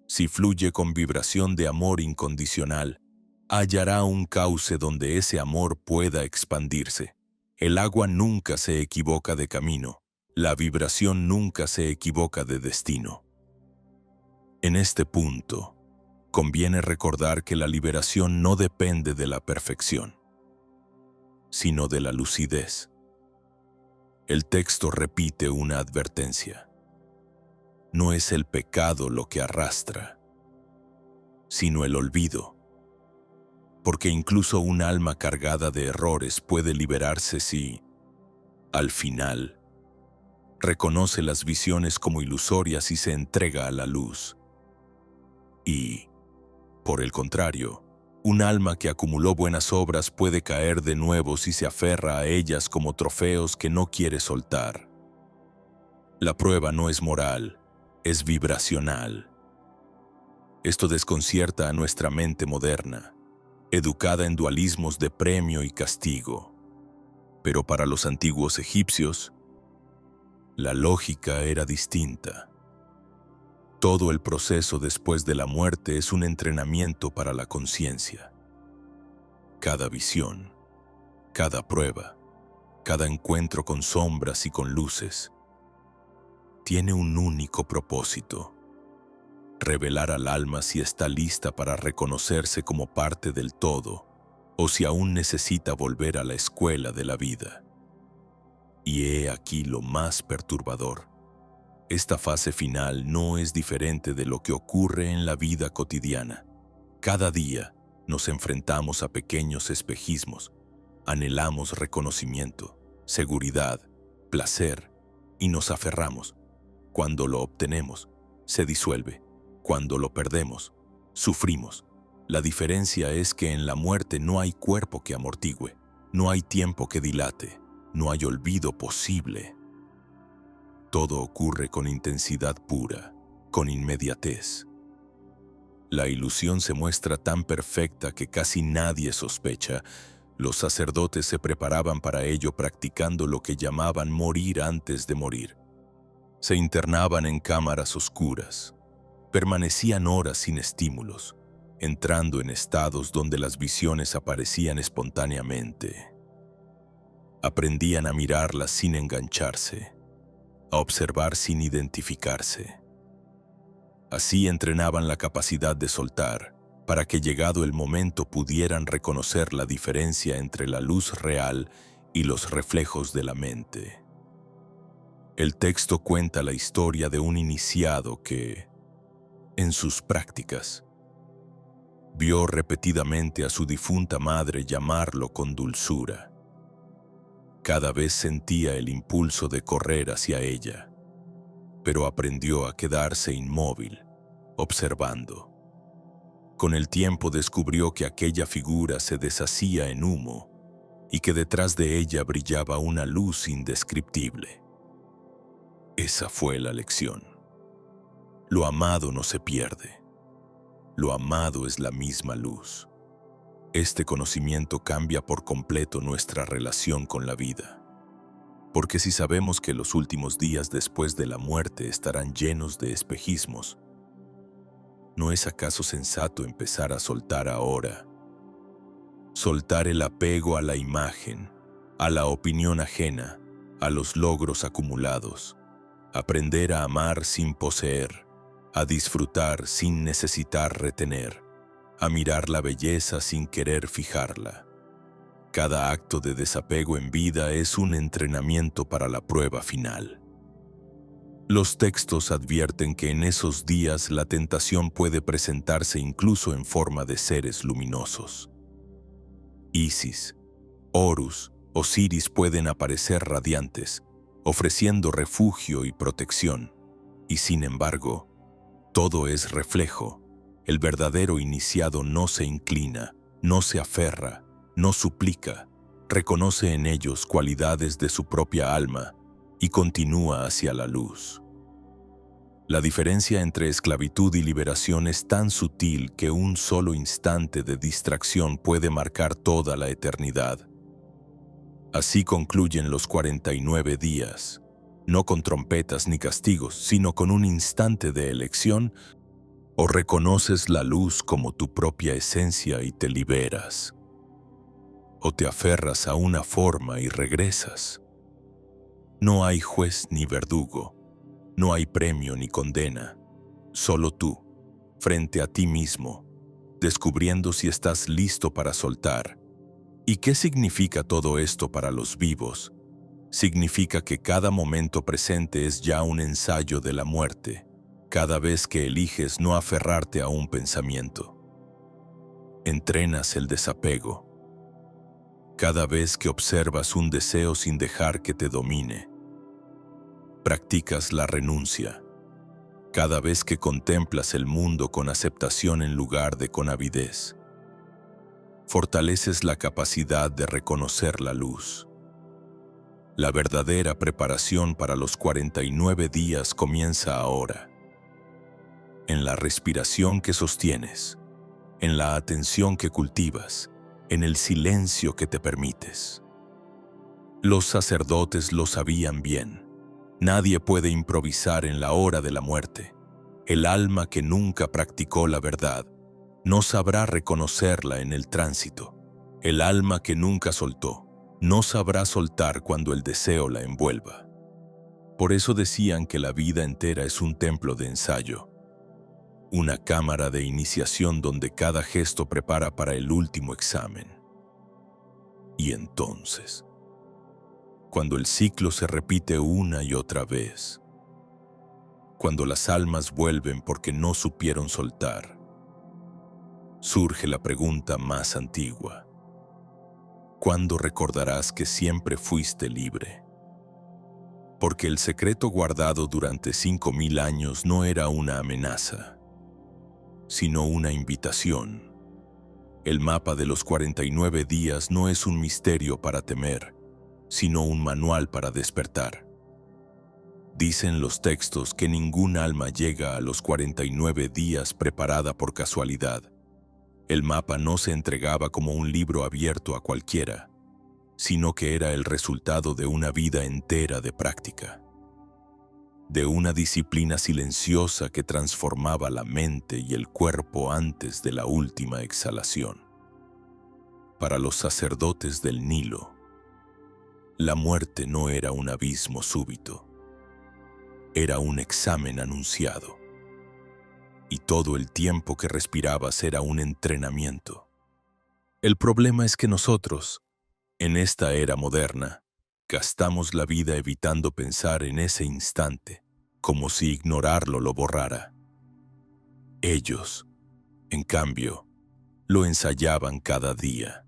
Si fluye con vibración de amor incondicional, hallará un cauce donde ese amor pueda expandirse. El agua nunca se equivoca de camino. La vibración nunca se equivoca de destino. En este punto, conviene recordar que la liberación no depende de la perfección, sino de la lucidez. El texto repite una advertencia. No es el pecado lo que arrastra, sino el olvido. porque incluso un alma cargada de errores puede liberarse si, al final, reconoce las visiones como ilusorias y se entrega a la luz. Y, por el contrario, un alma que acumuló buenas obras puede caer de nuevo si se aferra a ellas como trofeos que no quiere soltar. La prueba no es moral, es vibracional. Esto desconcierta a nuestra mente moderna, educada en dualismos de premio y castigo. Pero para los antiguos egipcios, la lógica era distinta. Todo el proceso después de la muerte es un entrenamiento para la conciencia. Cada visión, cada prueba, cada encuentro con sombras y con luces, tiene un único propósito: revelar al alma si está lista para reconocerse como parte del todo o si aún necesita volver a la escuela de la vida. Y he aquí lo más perturbador. Esta fase final no es diferente de lo que ocurre en la vida cotidiana. Cada día nos enfrentamos a pequeños espejismos, anhelamos reconocimiento, seguridad, placer y nos aferramos. Cuando lo obtenemos, se disuelve. Cuando lo perdemos, sufrimos. La diferencia es que en la muerte no hay cuerpo que amortigüe, no hay tiempo que dilate, no hay olvido posible. Todo ocurre con intensidad pura, con inmediatez. La ilusión se muestra tan perfecta que casi nadie sospecha. Los sacerdotes se preparaban para ello practicando lo que llamaban morir antes de morir. Se internaban en cámaras oscuras, permanecían horas sin estímulos, entrando en estados donde las visiones aparecían espontáneamente. Aprendían a mirarlas sin engancharse, a observar sin identificarse. Así entrenaban la capacidad de soltar, para que llegado el momento pudieran reconocer la diferencia entre la luz real y los reflejos de la mente. El texto cuenta la historia de un iniciado que, en sus prácticas, vio repetidamente a su difunta madre llamarlo con dulzura. Cada vez sentía el impulso de correr hacia ella, pero aprendió a quedarse inmóvil, observando. Con el tiempo descubrió que aquella figura se deshacía en humo y que detrás de ella brillaba una luz indescriptible. Esa fue la lección. Lo amado no se pierde. Lo amado es la misma luz. Este conocimiento cambia por completo nuestra relación con la vida. Porque si sabemos que los últimos días después de la muerte estarán llenos de espejismos, ¿no es acaso sensato empezar a soltar ahora? Soltar el apego a la imagen, a la opinión ajena, a los logros acumulados. Aprender a amar sin poseer, a disfrutar sin necesitar retener, a mirar la belleza sin querer fijarla. Cada acto de desapego en vida es un entrenamiento para la prueba final. Los textos advierten que en esos días la tentación puede presentarse incluso en forma de seres luminosos. Isis, Horus, Osiris pueden aparecer radiantes, ofreciendo refugio y protección, y sin embargo, todo es reflejo. El verdadero iniciado no se inclina, no se aferra, no suplica, reconoce en ellos cualidades de su propia alma y continúa hacia la luz. La diferencia entre esclavitud y liberación es tan sutil que un solo instante de distracción puede marcar toda la eternidad. Así concluyen los 49 días, no con trompetas ni castigos, sino con un instante de elección. O reconoces la luz como tu propia esencia y te liberas, o te aferras a una forma y regresas. No hay juez ni verdugo, no hay premio ni condena, solo tú, frente a ti mismo, descubriendo si estás listo para soltar. ¿Y qué significa todo esto para los vivos? Significa que cada momento presente es ya un ensayo de la muerte, cada vez que eliges no aferrarte a un pensamiento. Entrenas el desapego. Cada vez que observas un deseo sin dejar que te domine, practicas la renuncia. Cada vez que contemplas el mundo con aceptación en lugar de con avidez, fortaleces la capacidad de reconocer la luz. La verdadera preparación para los 49 días comienza ahora. En la respiración que sostienes, en la atención que cultivas, en el silencio que te permites. Los sacerdotes lo sabían bien. Nadie puede improvisar en la hora de la muerte. El alma que nunca practicó la verdad no sabrá reconocerla en el tránsito. El alma que nunca soltó no sabrá soltar cuando el deseo la envuelva. Por eso decían que la vida entera es un templo de ensayo, una cámara de iniciación donde cada gesto prepara para el último examen. Y entonces, cuando el ciclo se repite una y otra vez, cuando las almas vuelven porque no supieron soltar, surge la pregunta más antigua: ¿cuándo recordarás que siempre fuiste libre? Porque el secreto guardado durante 5000 años no era una amenaza, sino una invitación. El mapa de los 49 días no es un misterio para temer, sino un manual para despertar. Dicen los textos que ningún alma llega a los 49 días preparada por casualidad. El mapa no se entregaba como un libro abierto a cualquiera, sino que era el resultado de una vida entera de práctica, de una disciplina silenciosa que transformaba la mente y el cuerpo antes de la última exhalación. Para los sacerdotes del Nilo, la muerte no era un abismo súbito, era un examen anunciado, y todo el tiempo que respirabas era un entrenamiento. El problema es que nosotros, en esta era moderna, gastamos la vida evitando pensar en ese instante, como si ignorarlo lo borrara. Ellos, en cambio, lo ensayaban cada día.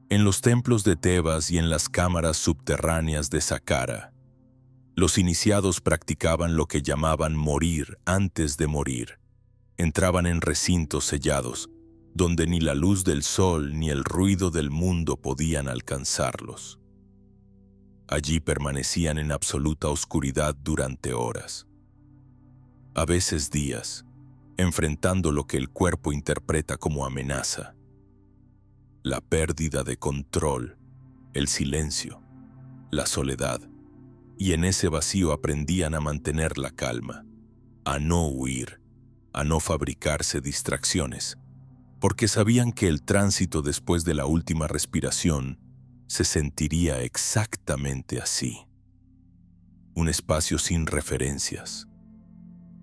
En los templos de Tebas y en las cámaras subterráneas de Saqqara, los iniciados practicaban lo que llamaban morir antes de morir. Entraban en recintos sellados, donde ni la luz del sol ni el ruido del mundo podían alcanzarlos. Allí permanecían en absoluta oscuridad durante horas, a veces días, enfrentando lo que el cuerpo interpreta como amenaza: la pérdida de control, el silencio, la soledad. Y en ese vacío aprendían a mantener la calma, a no huir, a no fabricarse distracciones, porque sabían que el tránsito después de la última respiración se sentiría exactamente así. Un espacio sin referencias,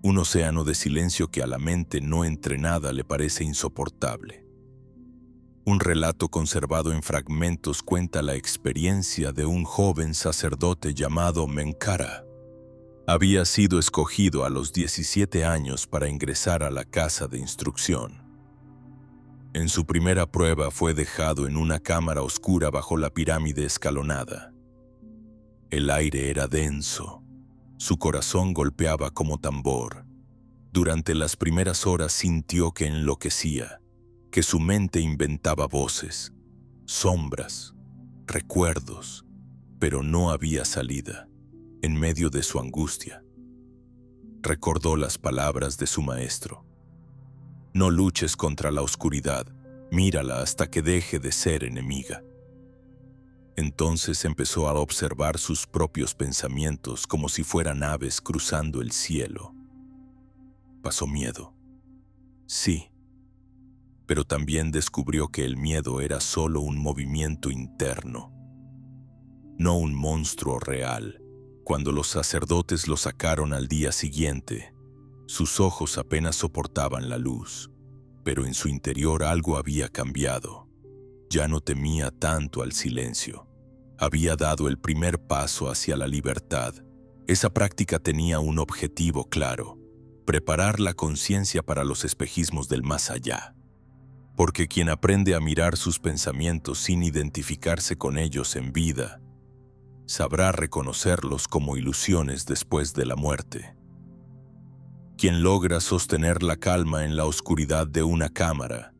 un océano de silencio que a la mente no entrenada le parece insoportable. Un relato conservado en fragmentos cuenta la experiencia de un joven sacerdote llamado Menkaura. Había sido escogido a los 17 años para ingresar a la casa de instrucción. En su primera prueba fue dejado en una cámara oscura bajo la pirámide escalonada. El aire era denso, su corazón golpeaba como tambor. Durante las primeras horas sintió que enloquecía, que su mente inventaba voces, sombras, recuerdos, pero no había salida. En medio de su angustia, recordó las palabras de su maestro: no luches contra la oscuridad, mírala hasta que deje de ser enemiga. Entonces empezó a observar sus propios pensamientos como si fueran aves cruzando el cielo. Pasó miedo, sí, pero también descubrió que el miedo era solo un movimiento interno, no un monstruo real. Cuando los sacerdotes lo sacaron al día siguiente, sus ojos apenas soportaban la luz, pero en su interior algo había cambiado. Ya no temía tanto al silencio. Había dado el primer paso hacia la libertad. Esa práctica tenía un objetivo claro: preparar la conciencia para los espejismos del más allá. porque quien aprende a mirar sus pensamientos sin identificarse con ellos en vida, sabrá reconocerlos como ilusiones después de la muerte. Quien logra sostener la calma en la oscuridad de una cámara,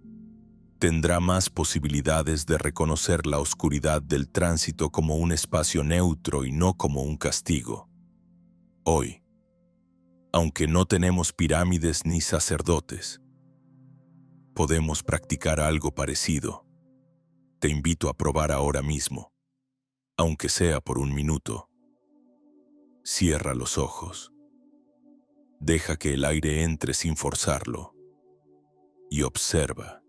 tendrá más posibilidades de reconocer la oscuridad del tránsito como un espacio neutro y no como un castigo. Hoy, aunque no tenemos pirámides ni sacerdotes, podemos practicar algo parecido. Te invito a probar ahora mismo, aunque sea por un minuto. Cierra los ojos. Deja que el aire entre sin forzarlo. Y observa.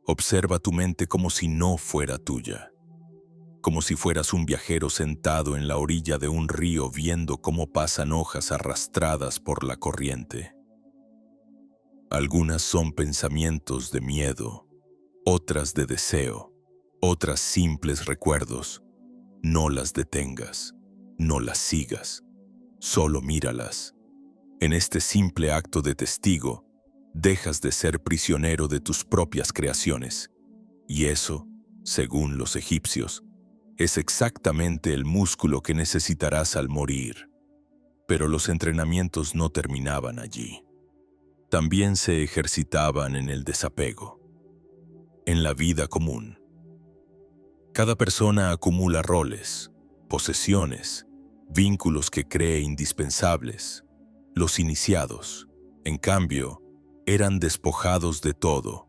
Observa tu mente como si no fuera tuya. Como si fueras un viajero sentado en la orilla de un río viendo cómo pasan hojas arrastradas por la corriente. Algunas son pensamientos de miedo, otras de deseo, otras simples recuerdos. No las detengas, no las sigas, solo míralas. En este simple acto de testigo, dejas de ser prisionero de tus propias creaciones. Y eso, según los egipcios, es exactamente el músculo que necesitarás al morir. Pero los entrenamientos no terminaban allí. También se ejercitaban en el desapego, en la vida común. Cada persona acumula roles, posesiones, vínculos que cree indispensables. Los iniciados, en cambio, eran despojados de todo,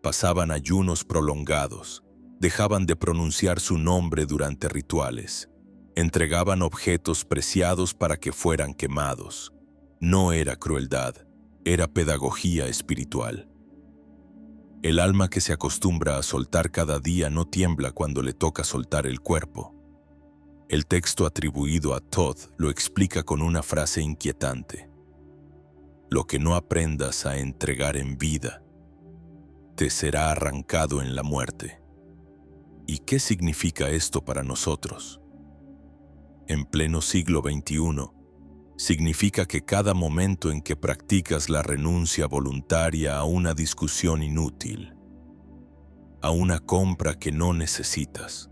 pasaban ayunos prolongados, dejaban de pronunciar su nombre durante rituales, entregaban objetos preciados para que fueran quemados. No era crueldad, era pedagogía espiritual. El alma que se acostumbra a soltar cada día no tiembla cuando le toca soltar el cuerpo. El texto atribuido a Todd lo explica con una frase inquietante. Lo que no aprendas a entregar en vida, te será arrancado en la muerte. ¿Y qué significa esto para nosotros? En pleno siglo XXI, significa que cada momento en que practicas la renuncia voluntaria a una discusión inútil, a una compra que no necesitas,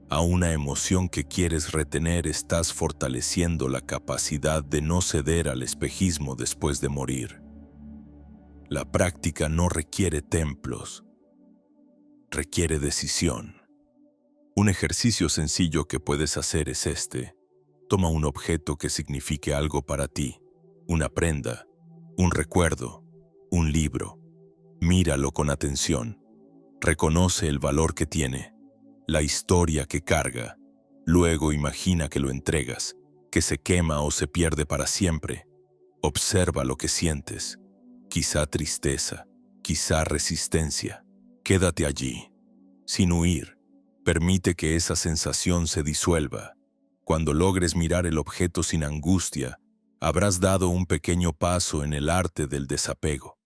a una emoción que quieres retener, estás fortaleciendo la capacidad de no ceder al espejismo después de morir. La práctica no requiere templos, requiere decisión. Un ejercicio sencillo que puedes hacer es este. Toma un objeto que signifique algo para ti, una prenda, un recuerdo, un libro. Míralo con atención. Reconoce el valor que tiene, la historia que carga. Luego imagina que lo entregas, que se quema o se pierde para siempre. Observa lo que sientes. Quizá tristeza, quizá resistencia. Quédate allí, sin huir. Permite que esa sensación se disuelva. Cuando logres mirar el objeto sin angustia, habrás dado un pequeño paso en el arte del desapego.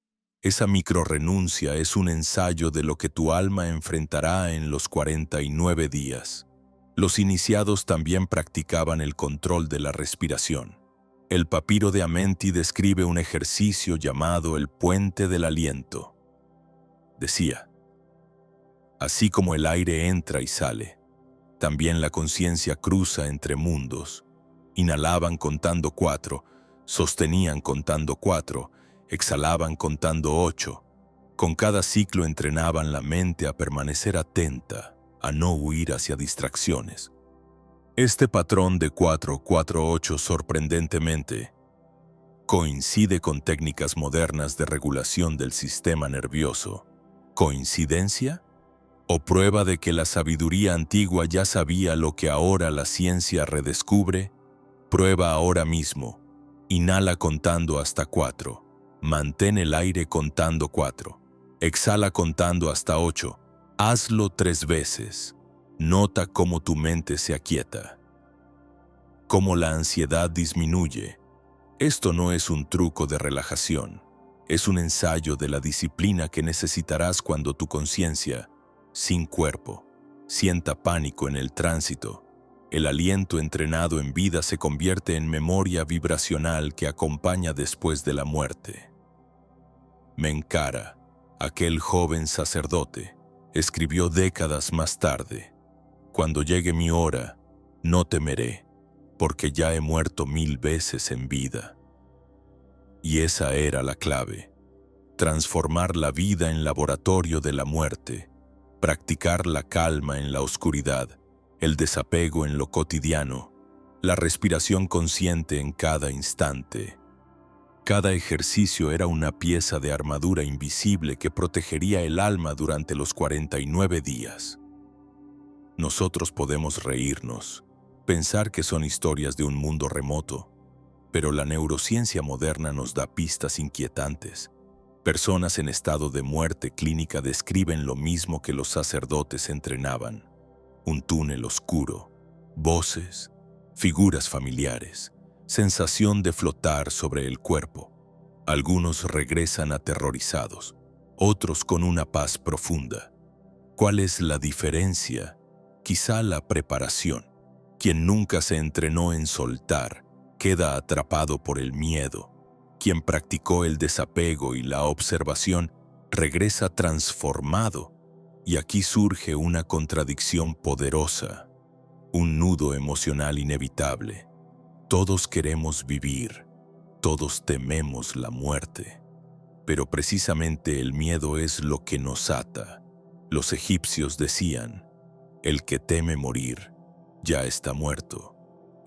Esa microrenuncia es un ensayo de lo que tu alma enfrentará en los 49 días. Los iniciados también practicaban el control de la respiración. El papiro de Amenti describe un ejercicio llamado el puente del aliento. Decía, así como el aire entra y sale, también la conciencia cruza entre mundos. Inhalaban contando 4, sostenían contando 4, exhalaban contando 8. Con cada ciclo entrenaban la mente a permanecer atenta, a no huir hacia distracciones. Este patrón de 4-4-8 sorprendentemente coincide con técnicas modernas de regulación del sistema nervioso. ¿Coincidencia? ¿O prueba de que la sabiduría antigua ya sabía lo que ahora la ciencia redescubre? Prueba ahora mismo. Inhala contando hasta 4. Mantén el aire contando 4. Exhala contando hasta 8. Hazlo 3 veces. Nota cómo tu mente se aquieta. Cómo la ansiedad disminuye. Esto no es un truco de relajación. Es un ensayo de la disciplina que necesitarás cuando tu conciencia, sin cuerpo, sienta pánico en el tránsito. El aliento entrenado en vida se convierte en memoria vibracional que acompaña después de la muerte. Menkara, Aquel joven sacerdote escribió décadas más tarde: «Cuando llegue mi hora, no temeré, porque ya he muerto 1000 veces en vida». Y esa era la clave: transformar la vida en laboratorio de la muerte, practicar la calma en la oscuridad, el desapego en lo cotidiano, la respiración consciente en cada instante. Cada ejercicio era una pieza de armadura invisible que protegería el alma durante los 49 días. Nosotros podemos reírnos, pensar que son historias de un mundo remoto, pero la neurociencia moderna nos da pistas inquietantes. Personas en estado de muerte clínica describen lo mismo que los sacerdotes entrenaban: un túnel oscuro, voces, figuras familiares, sensación de flotar sobre el cuerpo. Algunos regresan aterrorizados, otros con una paz profunda. ¿Cuál es la diferencia? Quizá la preparación. Quien nunca se entrenó en soltar queda atrapado por el miedo. Quien practicó el desapego y la observación regresa transformado. Y aquí surge una contradicción poderosa, un nudo emocional inevitable. Todos queremos vivir, todos tememos la muerte, pero precisamente el miedo es lo que nos ata. Los egipcios decían: el que teme morir ya está muerto,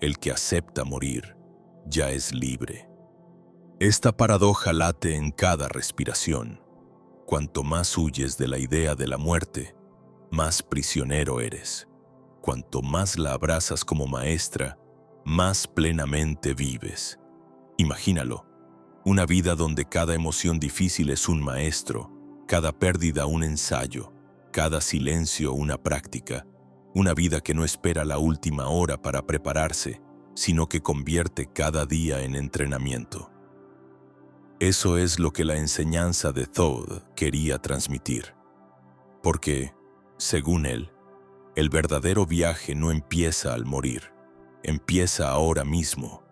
el que acepta morir ya es libre. Esta paradoja late en cada respiración. Cuanto más huyes de la idea de la muerte, más prisionero eres. Cuanto más la abrazas como maestra, más plenamente vives. Imagínalo, una vida donde cada emoción difícil es un maestro, cada pérdida un ensayo, cada silencio una práctica, una vida que no espera la última hora para prepararse, sino que convierte cada día en entrenamiento. Eso es lo que la enseñanza de Thoth quería transmitir. Porque, según él, el verdadero viaje no empieza al morir, empieza ahora mismo,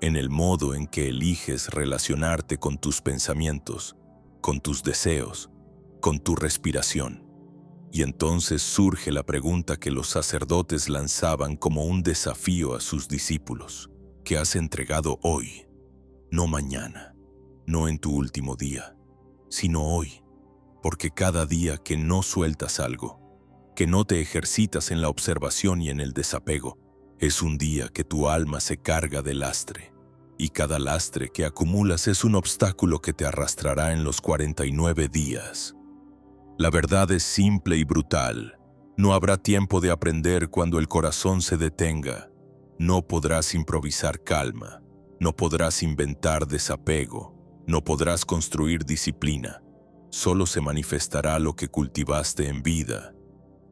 en el modo en que eliges relacionarte con tus pensamientos, con tus deseos, con tu respiración. Y entonces surge la pregunta que los sacerdotes lanzaban como un desafío a sus discípulos: ¿qué has entregado hoy? No mañana. No en tu último día, sino hoy, porque cada día que no sueltas algo, que no te ejercitas en la observación y en el desapego, es un día que tu alma se carga de lastre, y cada lastre que acumulas es un obstáculo que te arrastrará en los 49 días. La verdad es simple y brutal: no habrá tiempo de aprender cuando el corazón se detenga. No podrás improvisar calma, no podrás inventar desapego, no podrás construir disciplina. Solo se manifestará lo que cultivaste en vida.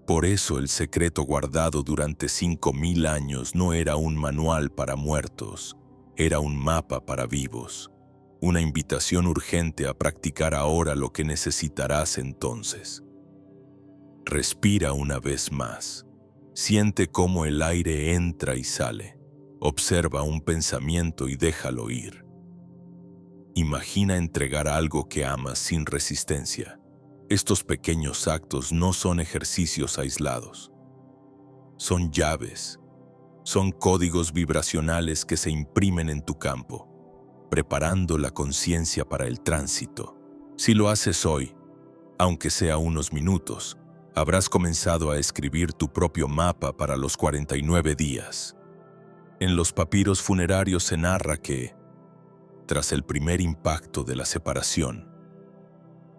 Por eso el secreto guardado durante 5000 años no era un manual para muertos, era un mapa para vivos, una invitación urgente a practicar ahora lo que necesitarás entonces. Respira una vez más. Siente cómo el aire entra y sale. Observa un pensamiento y déjalo ir. Imagina entregar algo que amas sin resistencia. Estos pequeños actos no son ejercicios aislados. Son llaves, son códigos vibracionales que se imprimen en tu campo, preparando la conciencia para el tránsito. Si lo haces hoy, aunque sea unos minutos, habrás comenzado a escribir tu propio mapa para los 49 días. En los papiros funerarios se narra que, tras el primer impacto de la separación,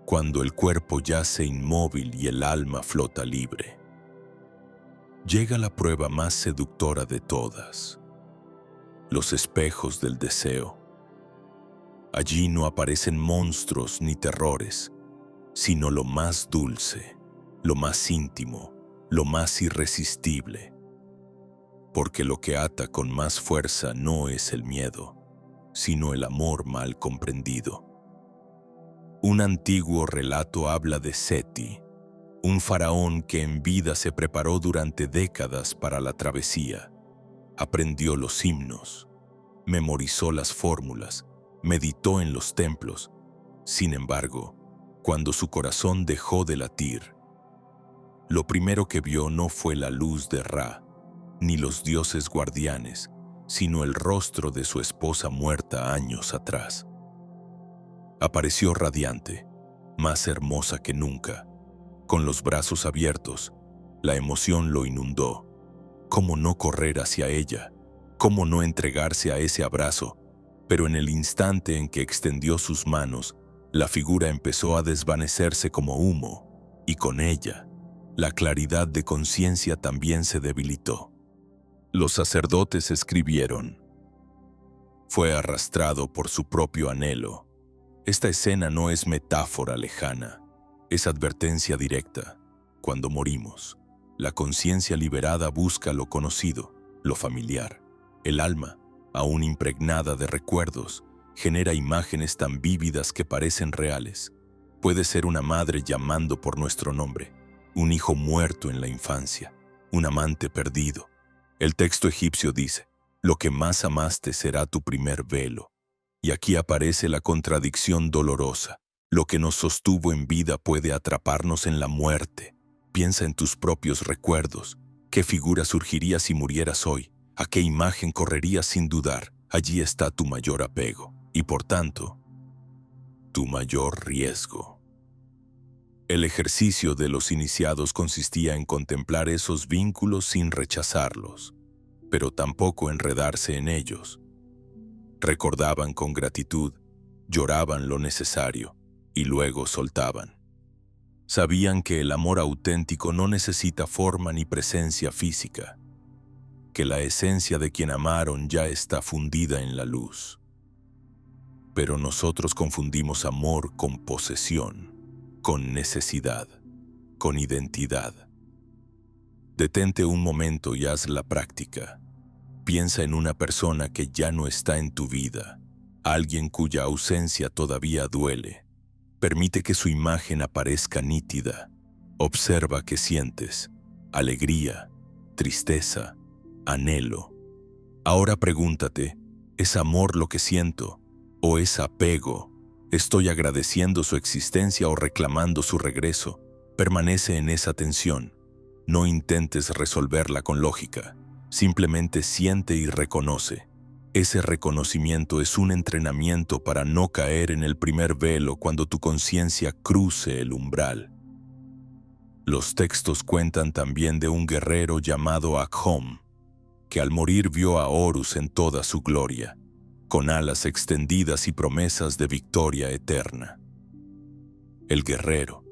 cuando el cuerpo yace inmóvil y el alma flota libre, llega la prueba más seductora de todas: los espejos del deseo. Allí no aparecen monstruos ni terrores, sino lo más dulce, lo más íntimo, lo más irresistible. Porque lo que ata con más fuerza no es el miedo, sino el amor mal comprendido. Un antiguo relato habla de Seti, un faraón que en vida se preparó durante décadas para la travesía. Aprendió los himnos, memorizó las fórmulas, meditó en los templos. Sin embargo, Cuando su corazón dejó de latir, lo primero que vio no fue la luz de Ra, ni los dioses guardianes, sino el rostro de su esposa muerta años atrás. Apareció radiante, más hermosa que nunca, con los brazos abiertos. La emoción lo inundó. ¿Cómo no correr hacia ella? ¿Cómo no entregarse a ese abrazo? Pero en el instante en que extendió sus manos, la figura empezó a desvanecerse como humo, y con ella, la claridad de conciencia también se debilitó. Los sacerdotes escribieron: fue arrastrado por su propio anhelo. Esta escena no es metáfora lejana, es advertencia directa. Cuando morimos, la conciencia liberada busca lo conocido, lo familiar. El alma, aún impregnada de recuerdos, genera imágenes tan vívidas que parecen reales. Puede ser una madre llamando por nuestro nombre, un hijo muerto en la infancia, un amante perdido. El texto egipcio dice: lo que más amaste será tu primer velo. Y aquí aparece la contradicción dolorosa. Lo que nos sostuvo en vida puede atraparnos en la muerte. Piensa en tus propios recuerdos. ¿Qué figura surgiría si murieras hoy? ¿A qué imagen correrías sin dudar? Allí está tu mayor apego y, por tanto, tu mayor riesgo. El ejercicio de los iniciados consistía en contemplar esos vínculos sin rechazarlos, pero tampoco enredarse en ellos. Recordaban con gratitud, lloraban lo necesario y luego soltaban. Sabían que el amor auténtico no necesita forma ni presencia física, que la esencia de quien amaron ya está fundida en la luz. Pero nosotros confundimos amor con posesión, con necesidad, con identidad. Detente un momento y haz la práctica. Piensa en una persona que ya no está en tu vida, alguien cuya ausencia todavía duele. Permite que su imagen aparezca nítida. Observa qué sientes: alegría, tristeza, anhelo. Ahora pregúntate: ¿es amor lo que siento? ¿O es apego? ¿Estoy agradeciendo su existencia o reclamando su regreso? Permanece en esa tensión. No intentes resolverla con lógica. Simplemente siente y reconoce. Ese reconocimiento es un entrenamiento para no caer en el primer velo cuando tu conciencia cruce el umbral. Los textos cuentan también de un guerrero llamado Akhom, que al morir vio a Horus en toda su gloria, con alas extendidas y promesas de victoria eterna. El guerrero,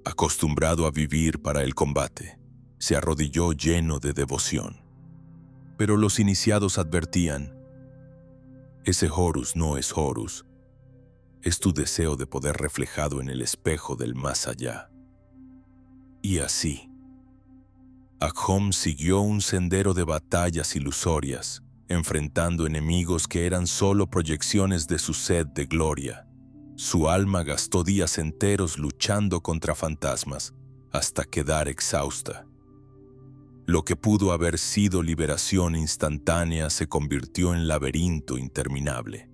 acostumbrado a vivir para el combate, se arrodilló lleno de devoción. Pero los iniciados advertían: ese Horus no es Horus, es tu deseo de poder reflejado en el espejo del más allá. Y así, Akhom siguió un sendero de batallas ilusorias, enfrentando enemigos que eran solo proyecciones de su sed de gloria. Su alma gastó días enteros luchando contra fantasmas, hasta quedar exhausta. Lo que pudo haber sido liberación instantánea se convirtió en laberinto interminable.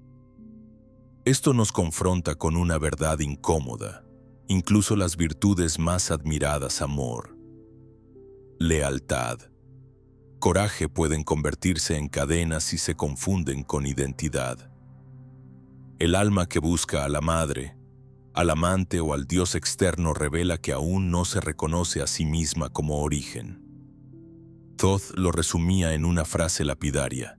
Esto nos confronta con una verdad incómoda. Incluso las virtudes más admiradas, amor, lealtad, coraje, pueden convertirse en cadenas si se confunden con identidad. El alma que busca a la madre, al amante o al Dios externo revela que aún no se reconoce a sí misma como origen. Thoth lo resumía en una frase lapidaria: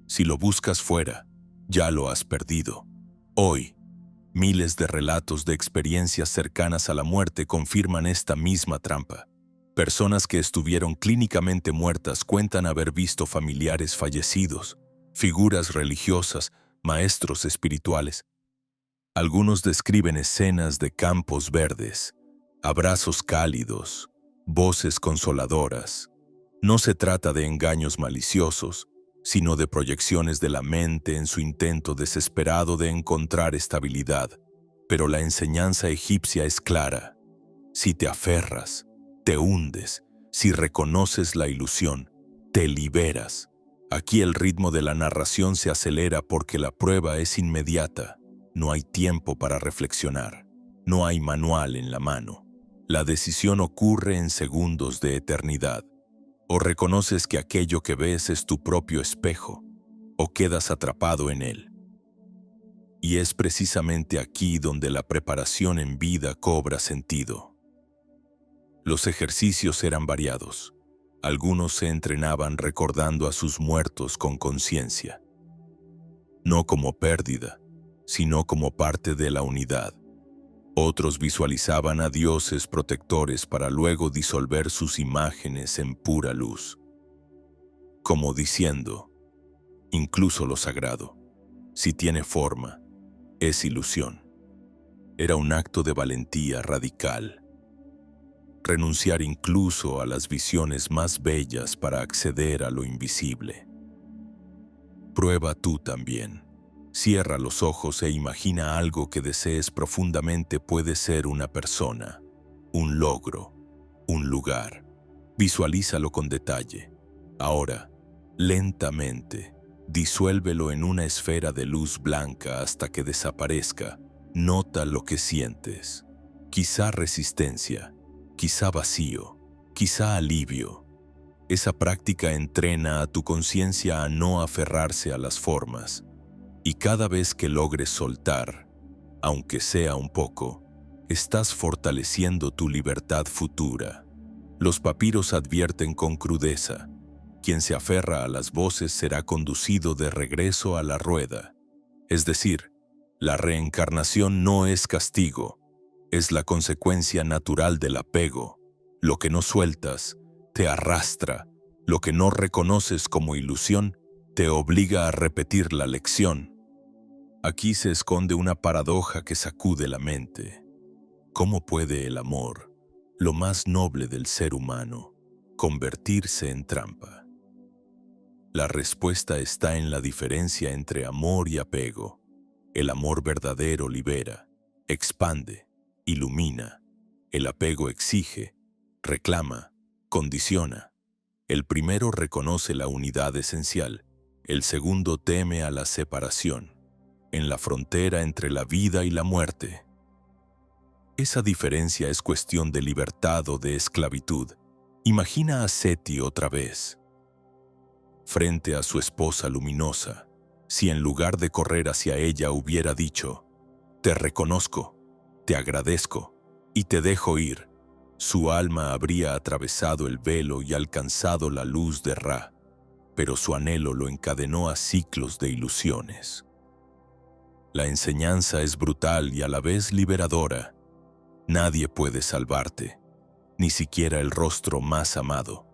si lo buscas fuera, ya lo has perdido. Hoy, miles de relatos de experiencias cercanas a la muerte confirman esta misma trampa. Personas que estuvieron clínicamente muertas cuentan haber visto familiares fallecidos, figuras religiosas, maestros espirituales. Algunos describen escenas de campos verdes, abrazos cálidos, voces consoladoras. No se trata de engaños maliciosos, sino de proyecciones de la mente en su intento desesperado de encontrar estabilidad. Pero la enseñanza egipcia es clara: si te aferras, te hundes; si reconoces la ilusión, te liberas. Aquí el ritmo de la narración se acelera porque la prueba es inmediata. No hay tiempo para reflexionar. No hay manual en la mano. La decisión ocurre en segundos de eternidad. O reconoces que aquello que ves es tu propio espejo, o quedas atrapado en él. Y es precisamente aquí donde la preparación en vida cobra sentido. Los ejercicios eran variados. Algunos se entrenaban recordando a sus muertos con conciencia. No como pérdida, sino como parte de la unidad. Otros visualizaban a dioses protectores para luego disolver sus imágenes en pura luz. Como diciendo, incluso lo sagrado, si tiene forma, es ilusión. Era un acto de valentía radical. Renunciar incluso a las visiones más bellas para acceder a lo invisible. Prueba tú también. Cierra los ojos e imagina algo que desees profundamente. Puede ser una persona, un logro, un lugar. Visualízalo con detalle. Ahora, lentamente, disuélvelo en una esfera de luz blanca hasta que desaparezca. Nota lo que sientes. Quizá resistencia, quizá vacío, quizá alivio. Esa práctica entrena a tu conciencia a no aferrarse a las formas. Y cada vez que logres soltar, aunque sea un poco, estás fortaleciendo tu libertad futura. Los papiros advierten con crudeza: quien se aferra a las voces será conducido de regreso a la rueda. Es decir, la reencarnación no es castigo, es la consecuencia natural del apego. Lo que no sueltas te arrastra, lo que no reconoces como ilusión te obliga a repetir la lección. Aquí se esconde una paradoja que sacude la mente. ¿Cómo puede el amor, lo más noble del ser humano, convertirse en trampa? La respuesta está en la diferencia entre amor y apego. El amor verdadero libera, expande, ilumina. El apego exige, reclama, condiciona. El primero reconoce la unidad esencial, el segundo teme a la separación, en la frontera entre la vida y la muerte. Esa diferencia es cuestión de libertad o de esclavitud. Imagina a Seti otra vez, frente a su esposa luminosa. Si en lugar de correr hacia ella hubiera dicho: te reconozco, te agradezco y te dejo ir, su alma habría atravesado el velo y alcanzado la luz de Ra, pero su anhelo lo encadenó a ciclos de ilusiones. La enseñanza es brutal y a la vez liberadora. Nadie puede salvarte, ni siquiera el rostro más amado.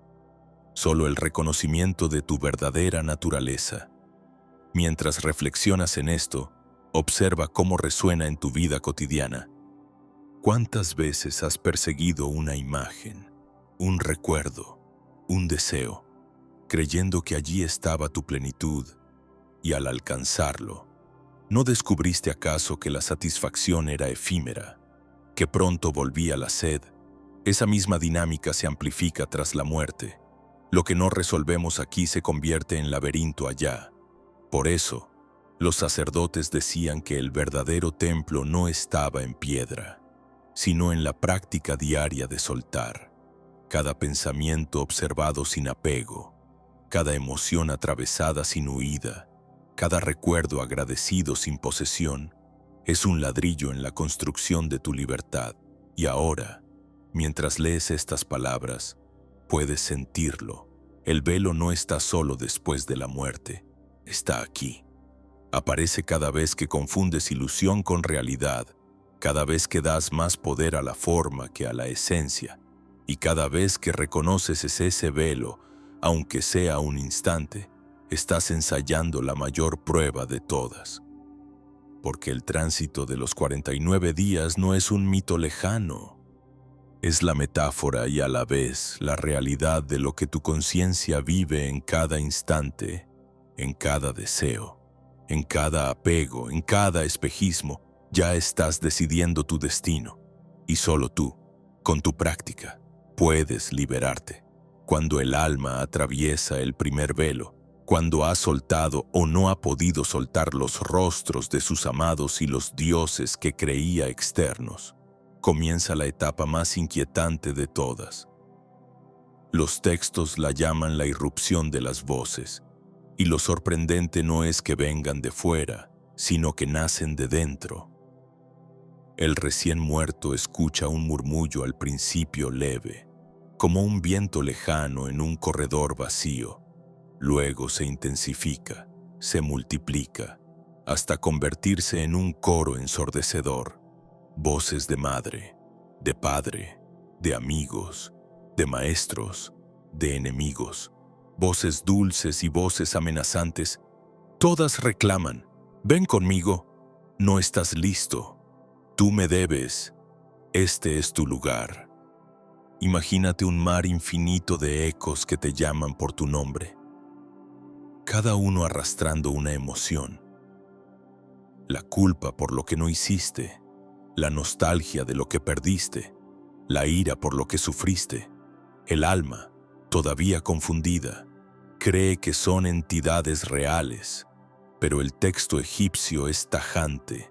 Solo el reconocimiento de tu verdadera naturaleza. Mientras reflexionas en esto, observa cómo resuena en tu vida cotidiana. ¿Cuántas veces has perseguido una imagen, un recuerdo, un deseo, creyendo que allí estaba tu plenitud, y al alcanzarlo, ¿no descubriste acaso que la satisfacción era efímera, que pronto volvía la sed? Esa misma dinámica se amplifica tras la muerte. Lo que no resolvemos aquí se convierte en laberinto allá. Por eso, los sacerdotes decían que el verdadero templo no estaba en piedra, sino en la práctica diaria de soltar. Cada pensamiento observado sin apego, cada emoción atravesada sin huida, cada recuerdo agradecido sin posesión, es un ladrillo en la construcción de tu libertad. Y ahora, mientras lees estas palabras, puedes sentirlo. El velo no está solo después de la muerte, está aquí. Aparece cada vez que confundes ilusión con realidad, cada vez que das más poder a la forma que a la esencia, y cada vez que reconoces ese velo, aunque sea un instante, estás ensayando la mayor prueba de todas. Porque el tránsito de los 49 días no es un mito lejano. Es la metáfora y a la vez la realidad de lo que tu conciencia vive en cada instante, en cada deseo, en cada apego, en cada espejismo. Ya estás decidiendo tu destino, y solo tú, con tu práctica, puedes liberarte. Cuando el alma atraviesa el primer velo, cuando ha soltado o no ha podido soltar los rostros de sus amados y los dioses que creía externos, comienza la etapa más inquietante de todas. Los textos la llaman la irrupción de las voces, y lo sorprendente no es que vengan de fuera, sino que nacen de dentro. El recién muerto escucha un murmullo al principio leve, como un viento lejano en un corredor vacío. Luego se intensifica, se multiplica, hasta convertirse en un coro ensordecedor. Voces de madre, de padre, de amigos, de maestros, de enemigos. Voces dulces y voces amenazantes. Todas reclaman: ven conmigo, no estás listo, tú me debes, este es tu lugar. Imagínate un mar infinito de ecos que te llaman por tu nombre, cada uno arrastrando una emoción. La culpa por lo que no hiciste, la nostalgia de lo que perdiste, la ira por lo que sufriste. El alma, todavía confundida, cree que son entidades reales, pero el texto egipcio es tajante.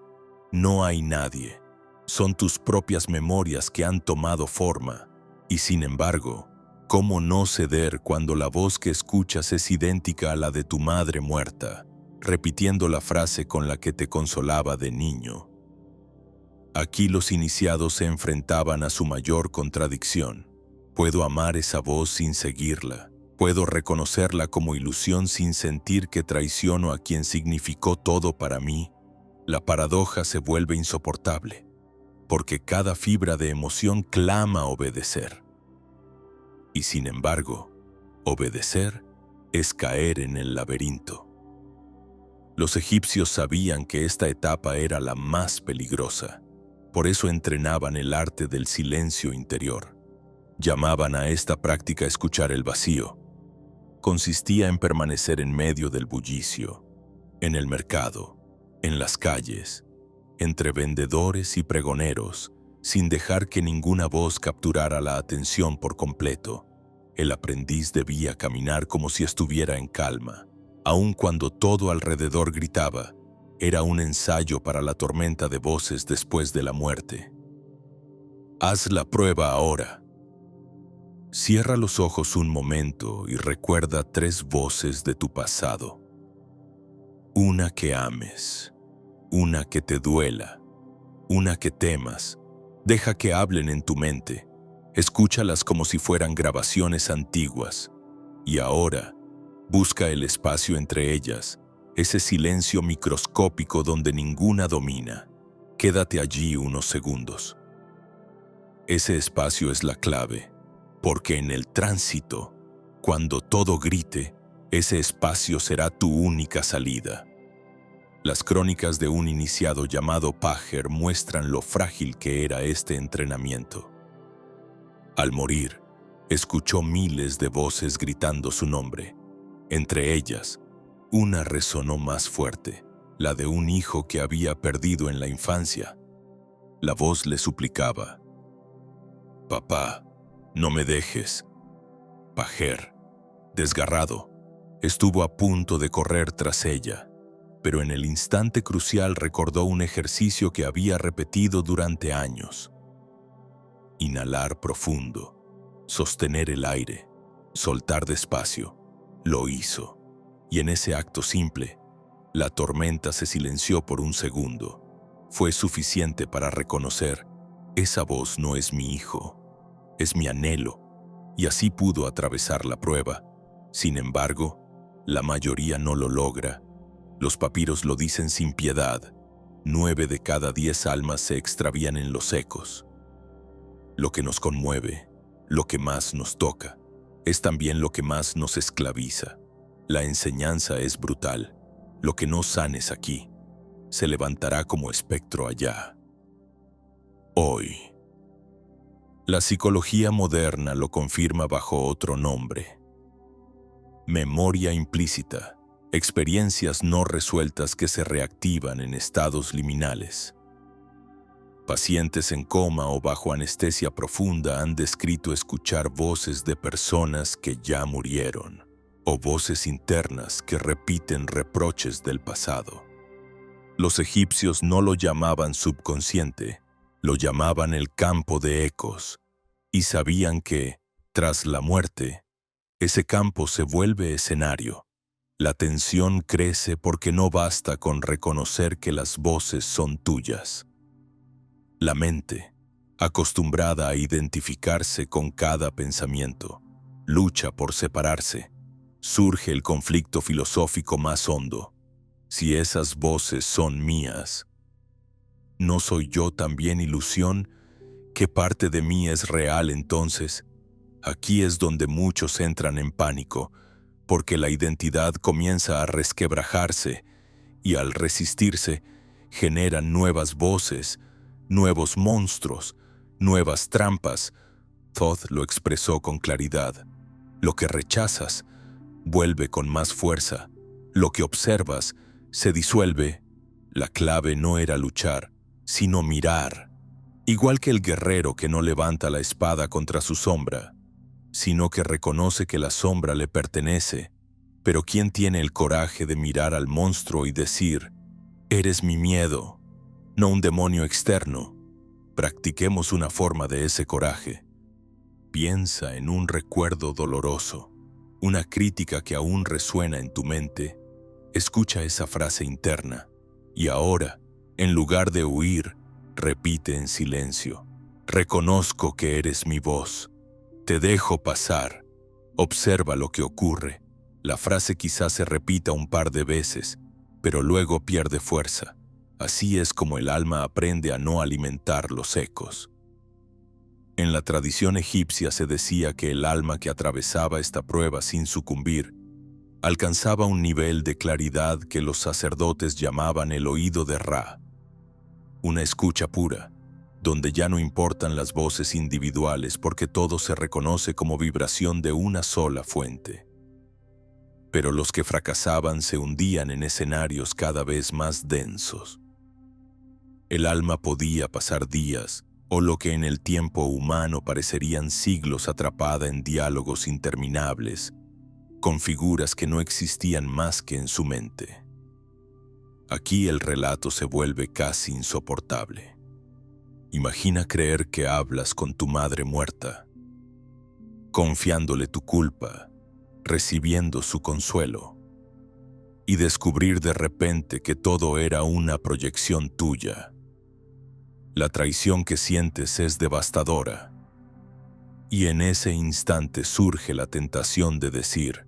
No hay nadie. Son tus propias memorias que han tomado forma. Y sin embargo, ¿cómo no ceder cuando la voz que escuchas es idéntica a la de tu madre muerta, repitiendo la frase con la que te consolaba de niño? Aquí los iniciados se enfrentaban a su mayor contradicción. Puedo amar esa voz sin seguirla. Puedo reconocerla como ilusión sin sentir que traiciono a quien significó todo para mí. La paradoja se vuelve insoportable, porque cada fibra de emoción clama obedecer. Y sin embargo, obedecer es caer en el laberinto. Los egipcios sabían que esta etapa era la más peligrosa. Por eso entrenaban el arte del silencio interior. Llamaban a esta práctica escuchar el vacío. Consistía en permanecer en medio del bullicio, en el mercado, en las calles, entre vendedores y pregoneros, sin dejar que ninguna voz capturara la atención por completo. El aprendiz debía caminar como si estuviera en calma, aun cuando todo alrededor gritaba. Era un ensayo para la tormenta de voces después de la muerte. Haz la prueba ahora. Cierra los ojos un momento y recuerda 3 voces de tu pasado. Una que ames, una que te duela, una que temas. Deja que hablen en tu mente. Escúchalas como si fueran grabaciones antiguas. Y ahora, busca el espacio entre ellas, ese silencio microscópico donde ninguna domina. Quédate allí unos segundos. Ese espacio es la clave, porque en el tránsito, cuando todo grite, ese espacio será tu única salida. Las crónicas de un iniciado llamado Pajer muestran lo frágil que era este entrenamiento. Al morir, escuchó miles de voces gritando su nombre. Entre ellas, una resonó más fuerte, la de un hijo que había perdido en la infancia. La voz le suplicaba: «Papá, no me dejes». Pajer, desgarrado, estuvo a punto de correr tras ella, pero en el instante crucial recordó un ejercicio que había repetido durante años. Inhalar profundo, sostener el aire, soltar despacio. Lo hizo, y en ese acto simple, la tormenta se silenció por un segundo. Fue suficiente para reconocer: esa voz no es mi hijo, es mi anhelo, y así pudo atravesar la prueba. Sin embargo, la mayoría no lo logra. Los papiros lo dicen sin piedad: 9 de cada 10 almas se extravían en los ecos. Lo que nos conmueve, lo que más nos toca, es también lo que más nos esclaviza. La enseñanza es brutal. Lo que no sanes aquí, se levantará como espectro allá. Hoy. La psicología moderna lo confirma bajo otro nombre: memoria implícita, experiencias no resueltas que se reactivan en estados liminales. Pacientes en coma o bajo anestesia profunda han descrito escuchar voces de personas que ya murieron, o voces internas que repiten reproches del pasado. Los egipcios no lo llamaban subconsciente, Lo llamaban el campo de ecos, y sabían que, tras la muerte, ese campo se vuelve escenario. La tensión crece porque no basta con reconocer que las voces son tuyas. La mente, acostumbrada a identificarse con cada pensamiento, lucha por separarse. Surge el conflicto filosófico más hondo. Si esas voces son mías, ¿no soy yo también ilusión? ¿Qué parte de mí es real entonces? Aquí es donde muchos entran en pánico, porque la identidad comienza a resquebrajarse y al resistirse generan nuevas voces, nuevos monstruos, nuevas trampas. Thoth lo expresó con claridad. Lo que rechazas vuelve con más fuerza. Lo que observas se disuelve. La clave no era luchar, sino mirar. Igual que el guerrero que no levanta la espada contra su sombra, sino que reconoce que la sombra le pertenece. Pero ¿quién tiene el coraje de mirar al monstruo y decir, eres mi miedo, no un demonio externo? Practiquemos una forma de ese coraje. Piensa en un recuerdo doloroso, una crítica que aún resuena en tu mente. Escucha esa frase interna y ahora, en lugar de huir, repite en silencio, reconozco que eres mi voz. Te dejo pasar. Observa lo que ocurre. La frase quizás se repita un par de veces, pero luego pierde fuerza. Así es como el alma aprende a no alimentar los ecos. En la tradición egipcia se decía que el alma que atravesaba esta prueba sin sucumbir alcanzaba un nivel de claridad que los sacerdotes llamaban el oído de Ra, una escucha pura, donde ya no importan las voces individuales porque todo se reconoce como vibración de una sola fuente. Pero los que fracasaban se hundían en escenarios cada vez más densos. El alma podía pasar días, o lo que en el tiempo humano parecerían siglos, atrapada en diálogos interminables, con figuras que no existían más que en su mente. Aquí el relato se vuelve casi insoportable. Imagina creer que hablas con tu madre muerta, confiándole tu culpa, recibiendo su consuelo, y descubrir de repente que todo era una proyección tuya. La traición que sientes es devastadora, y en ese instante surge la tentación de decir,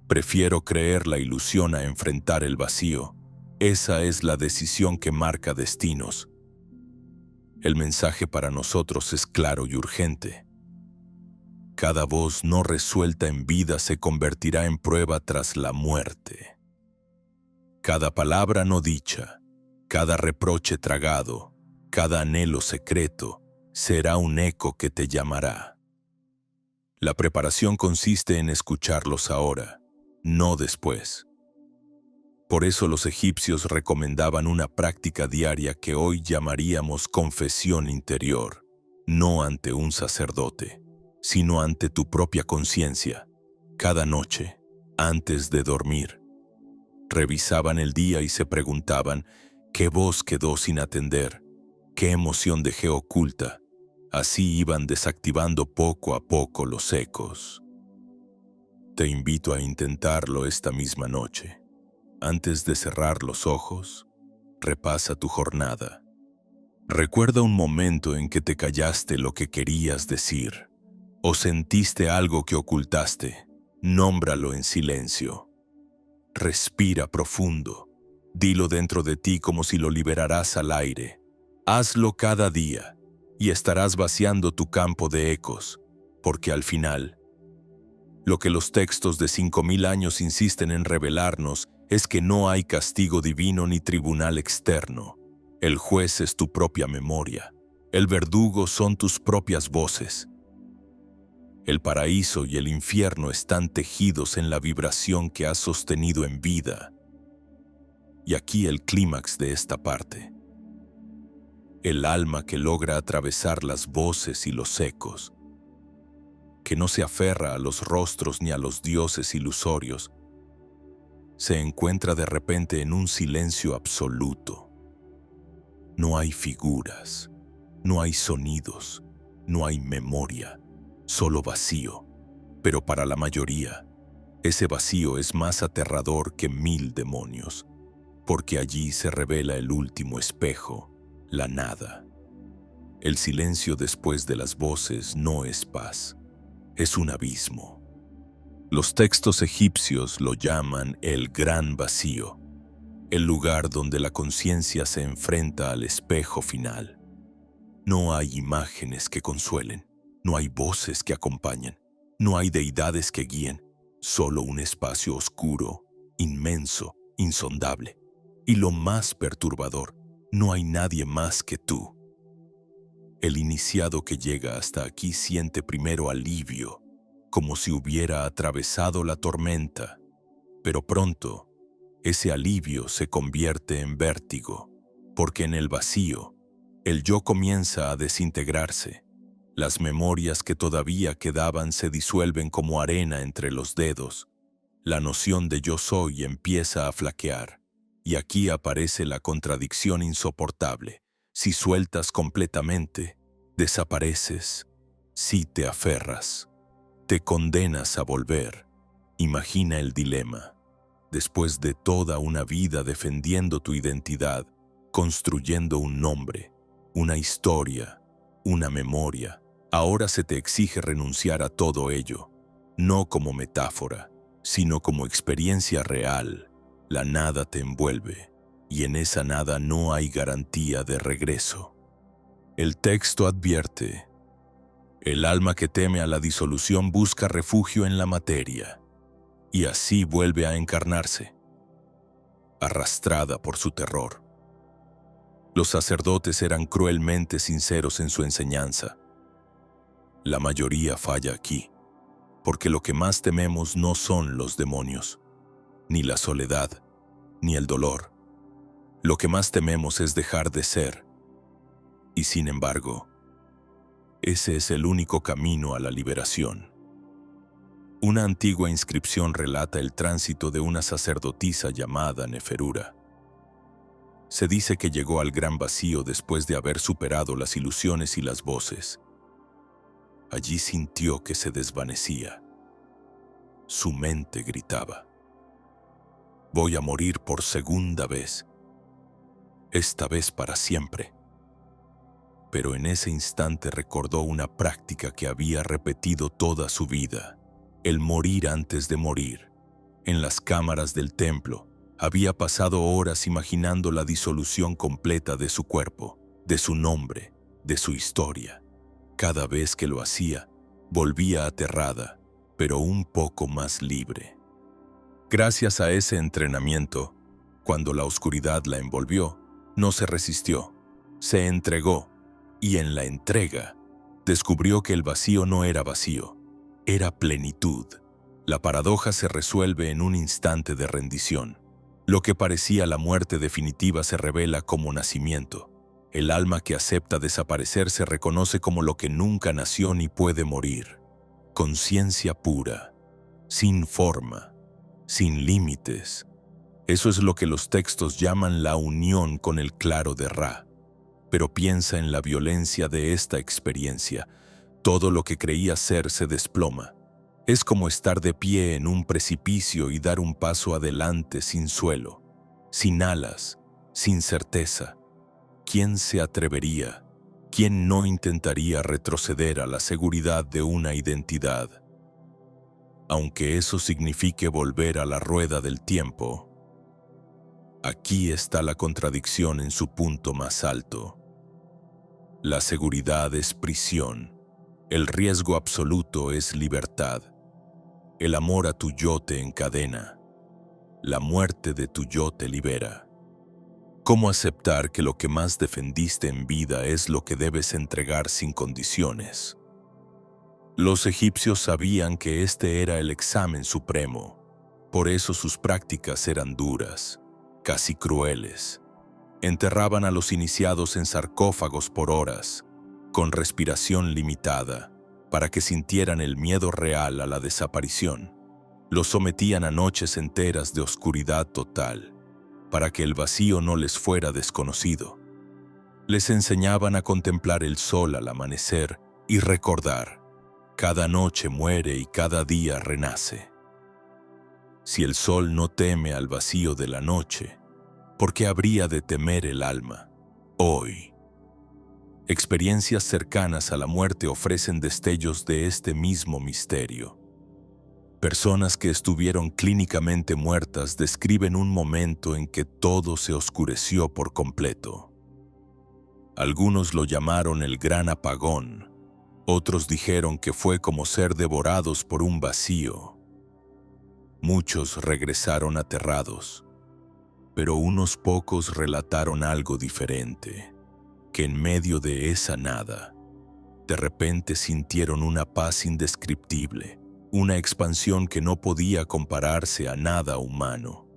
prefiero creer la ilusión a enfrentar el vacío. Esa es la decisión que marca destinos. El mensaje para nosotros es claro y urgente. Cada voz no resuelta en vida se convertirá en prueba tras la muerte. Cada palabra no dicha, cada reproche tragado, cada anhelo secreto, será un eco que te llamará. La preparación consiste en escucharlos ahora, no después. Por eso los egipcios recomendaban una práctica diaria que hoy llamaríamos confesión interior, no ante un sacerdote, sino ante tu propia conciencia. Cada noche, antes de dormir, revisaban el día y se preguntaban qué voz quedó sin atender, qué emoción dejé oculta. Así iban desactivando poco a poco los ecos. Te invito a intentarlo esta misma noche. Antes de cerrar los ojos, repasa tu jornada. Recuerda un momento en que te callaste lo que querías decir, o sentiste algo que ocultaste. Nómbralo en silencio. Respira profundo. Dilo dentro de ti como si lo liberaras al aire. Hazlo cada día y estarás vaciando tu campo de ecos, porque al final, lo que los textos de 5000 años insisten en revelarnos es que no hay castigo divino ni tribunal externo. El juez es tu propia memoria. El verdugo son tus propias voces. El paraíso y el infierno están tejidos en la vibración que has sostenido en vida. Y aquí el clímax de esta parte. El alma que logra atravesar las voces y los ecos, que no se aferra a los rostros ni a los dioses ilusorios, se encuentra de repente en un silencio absoluto. No hay figuras, no hay sonidos, no hay memoria, solo vacío. Pero para la mayoría, ese vacío es más aterrador que 1000 demonios, porque allí se revela el último espejo, la nada. El silencio después de las voces no es paz, es un abismo. Los textos egipcios lo llaman el gran vacío, el lugar donde la conciencia se enfrenta al espejo final. No hay imágenes que consuelen, no hay voces que acompañen, no hay deidades que guíen, solo un espacio oscuro, inmenso, insondable. Y lo más perturbador, no hay nadie más que tú. El iniciado que llega hasta aquí siente primero alivio, como si hubiera atravesado la tormenta, pero pronto ese alivio se convierte en vértigo, porque en el vacío el yo comienza a desintegrarse. Las memorias que todavía quedaban se disuelven como arena entre los dedos. La noción de yo soy empieza a flaquear, y aquí aparece la contradicción insoportable. Si sueltas completamente, desapareces. Si te aferras, te condenas a volver. Imagina el dilema. Después de toda una vida defendiendo tu identidad, construyendo un nombre, una historia, una memoria, ahora se te exige renunciar a todo ello, no como metáfora, sino como experiencia real. La nada te envuelve, y en esa nada no hay garantía de regreso. El texto advierte: el alma que teme a la disolución busca refugio en la materia, y así vuelve a encarnarse, arrastrada por su terror. Los sacerdotes eran cruelmente sinceros en su enseñanza. La mayoría falla aquí, porque lo que más tememos no son los demonios, ni la soledad, ni el dolor. Lo que más tememos es dejar de ser. Y sin embargo, ese es el único camino a la liberación. Una antigua inscripción relata el tránsito de una sacerdotisa llamada Neferura. Se dice que llegó al gran vacío después de haber superado las ilusiones y las voces. Allí sintió que se desvanecía. Su mente gritaba: voy a morir por segunda vez, esta vez para siempre. Pero en ese instante recordó una práctica que había repetido toda su vida: el morir antes de morir. En las cámaras del templo, había pasado horas imaginando la disolución completa de su cuerpo, de su nombre, de su historia. Cada vez que lo hacía, volvía aterrada, pero un poco más libre. Gracias a ese entrenamiento, cuando la oscuridad la envolvió, no se resistió, se entregó, y en la entrega, descubrió que el vacío no era vacío, era plenitud. La paradoja se resuelve en un instante de rendición. Lo que parecía la muerte definitiva se revela como nacimiento. El alma que acepta desaparecer se reconoce como lo que nunca nació ni puede morir. Conciencia pura, sin forma, sin límites. Eso es lo que los textos llaman la unión con el claro de Ra. Pero piensa en la violencia de esta experiencia. Todo lo que creía ser se desploma. Es como estar de pie en un precipicio y dar un paso adelante sin suelo, sin alas, sin certeza. ¿Quién se atrevería? ¿Quién no intentaría retroceder a la seguridad de una identidad? Aunque eso signifique volver a la rueda del tiempo, aquí está la contradicción en su punto más alto. La seguridad es prisión, el riesgo absoluto es libertad. El amor a tu yo te encadena, la muerte de tu yo te libera. ¿Cómo aceptar que lo que más defendiste en vida es lo que debes entregar sin condiciones? Los egipcios sabían que este era el examen supremo, por eso sus prácticas eran duras, casi crueles. Enterraban a los iniciados en sarcófagos por horas, con respiración limitada, para que sintieran el miedo real a la desaparición. Los sometían a noches enteras de oscuridad total, para que el vacío no les fuera desconocido. Les enseñaban a contemplar el sol al amanecer y recordar: cada noche muere y cada día renace. Si el sol no teme al vacío de la noche, ¿por qué habría de temer el alma hoy? Experiencias cercanas a la muerte ofrecen destellos de este mismo misterio. Personas que estuvieron clínicamente muertas describen un momento en que todo se oscureció por completo. Algunos lo llamaron el gran apagón, otros dijeron que fue como ser devorados por un vacío. Muchos regresaron aterrados, pero unos pocos relataron algo diferente, que en medio de esa nada, de repente sintieron una paz indescriptible, una expansión que no podía compararse a nada humano.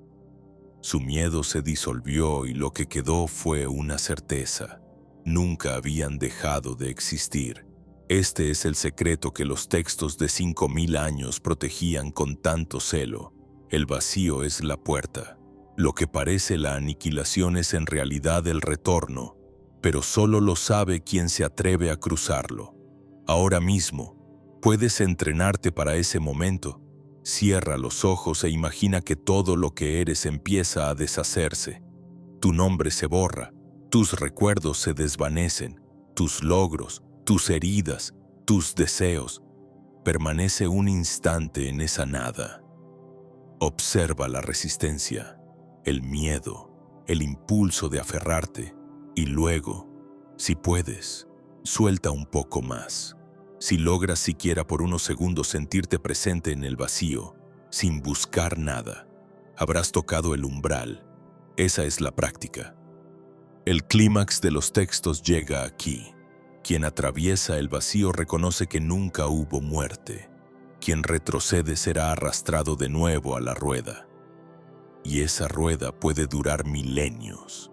Su miedo se disolvió y lo que quedó fue una certeza: nunca habían dejado de existir. Este es el secreto que los textos de 5000 años protegían con tanto celo. El vacío es la puerta. Lo que parece la aniquilación es en realidad el retorno, pero solo lo sabe quien se atreve a cruzarlo. Ahora mismo, puedes entrenarte para ese momento. Cierra los ojos e imagina que todo lo que eres empieza a deshacerse. Tu nombre se borra, tus recuerdos se desvanecen, tus logros, tus heridas, tus deseos. Permanece un instante en esa nada. Observa la resistencia, el miedo, el impulso de aferrarte y luego, si puedes, suelta un poco más. Si logras siquiera por unos segundos sentirte presente en el vacío, sin buscar nada, habrás tocado el umbral. Esa es la práctica. El clímax de los textos llega aquí. Quien atraviesa el vacío reconoce que nunca hubo muerte. Quien retrocede será arrastrado de nuevo a la rueda. Y esa rueda puede durar milenios.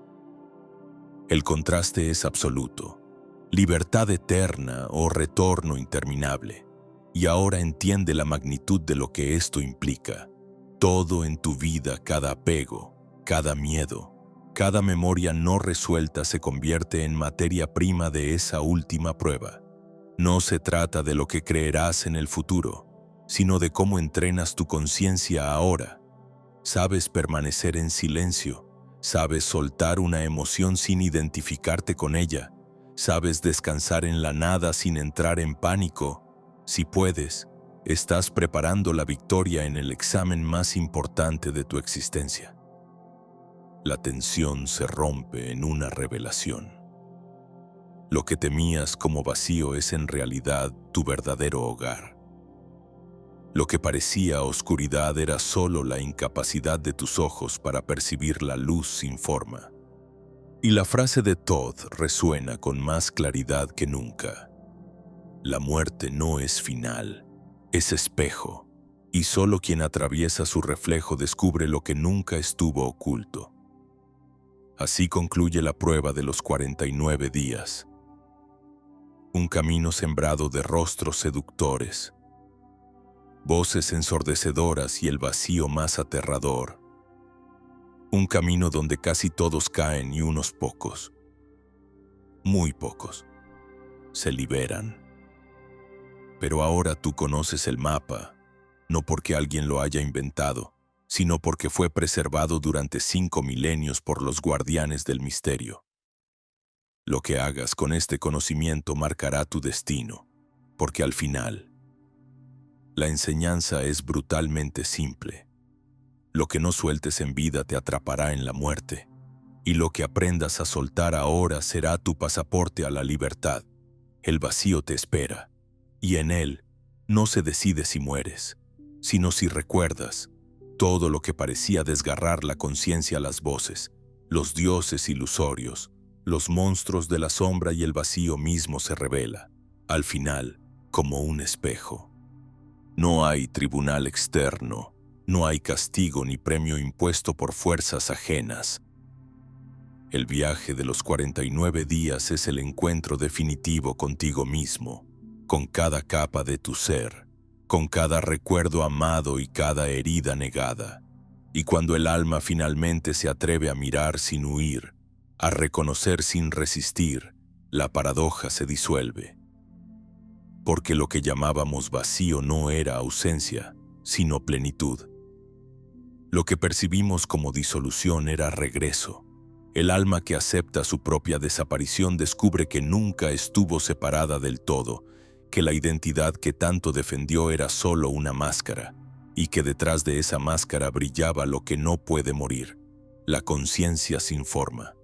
El contraste es absoluto. Libertad eterna o retorno interminable. Y ahora entiende la magnitud de lo que esto implica. Todo en tu vida, cada apego, cada miedo, cada memoria no resuelta se convierte en materia prima de esa última prueba. No se trata de lo que creerás en el futuro, sino de cómo entrenas tu conciencia ahora. Sabes permanecer en silencio, sabes soltar una emoción sin identificarte con ella, sabes descansar en la nada sin entrar en pánico. Si puedes, estás preparando la victoria en el examen más importante de tu existencia. La tensión se rompe en una revelación. Lo que temías como vacío es en realidad tu verdadero hogar. Lo que parecía oscuridad era solo la incapacidad de tus ojos para percibir la luz sin forma. Y la frase de Todd resuena con más claridad que nunca. La muerte no es final, es espejo, y solo quien atraviesa su reflejo descubre lo que nunca estuvo oculto. Así concluye la prueba de los 49 días. Un camino sembrado de rostros seductores, voces ensordecedoras y el vacío más aterrador. Un camino donde casi todos caen y unos pocos, muy pocos, se liberan. Pero ahora tú conoces el mapa, no porque alguien lo haya inventado, sino porque fue preservado durante 5 milenios por los guardianes del misterio. Lo que hagas con este conocimiento marcará tu destino, porque al final, la enseñanza es brutalmente simple. Lo que no sueltes en vida te atrapará en la muerte, y lo que aprendas a soltar ahora será tu pasaporte a la libertad. El vacío te espera, y en él no se decide si mueres, sino si recuerdas todo lo que parecía desgarrar la conciencia: las voces, los dioses ilusorios, los monstruos de la sombra, y el vacío mismo se revela, al final, como un espejo. No hay tribunal externo, no hay castigo ni premio impuesto por fuerzas ajenas. El viaje de los 49 días es el encuentro definitivo contigo mismo, con cada capa de tu ser, con cada recuerdo amado y cada herida negada. Y cuando el alma finalmente se atreve a mirar sin huir, a reconocer sin resistir, la paradoja se disuelve. Porque lo que llamábamos vacío no era ausencia, sino plenitud. Lo que percibimos como disolución era regreso. El alma que acepta su propia desaparición descubre que nunca estuvo separada del todo, que la identidad que tanto defendió era solo una máscara, y que detrás de esa máscara brillaba lo que no puede morir, la conciencia sin forma,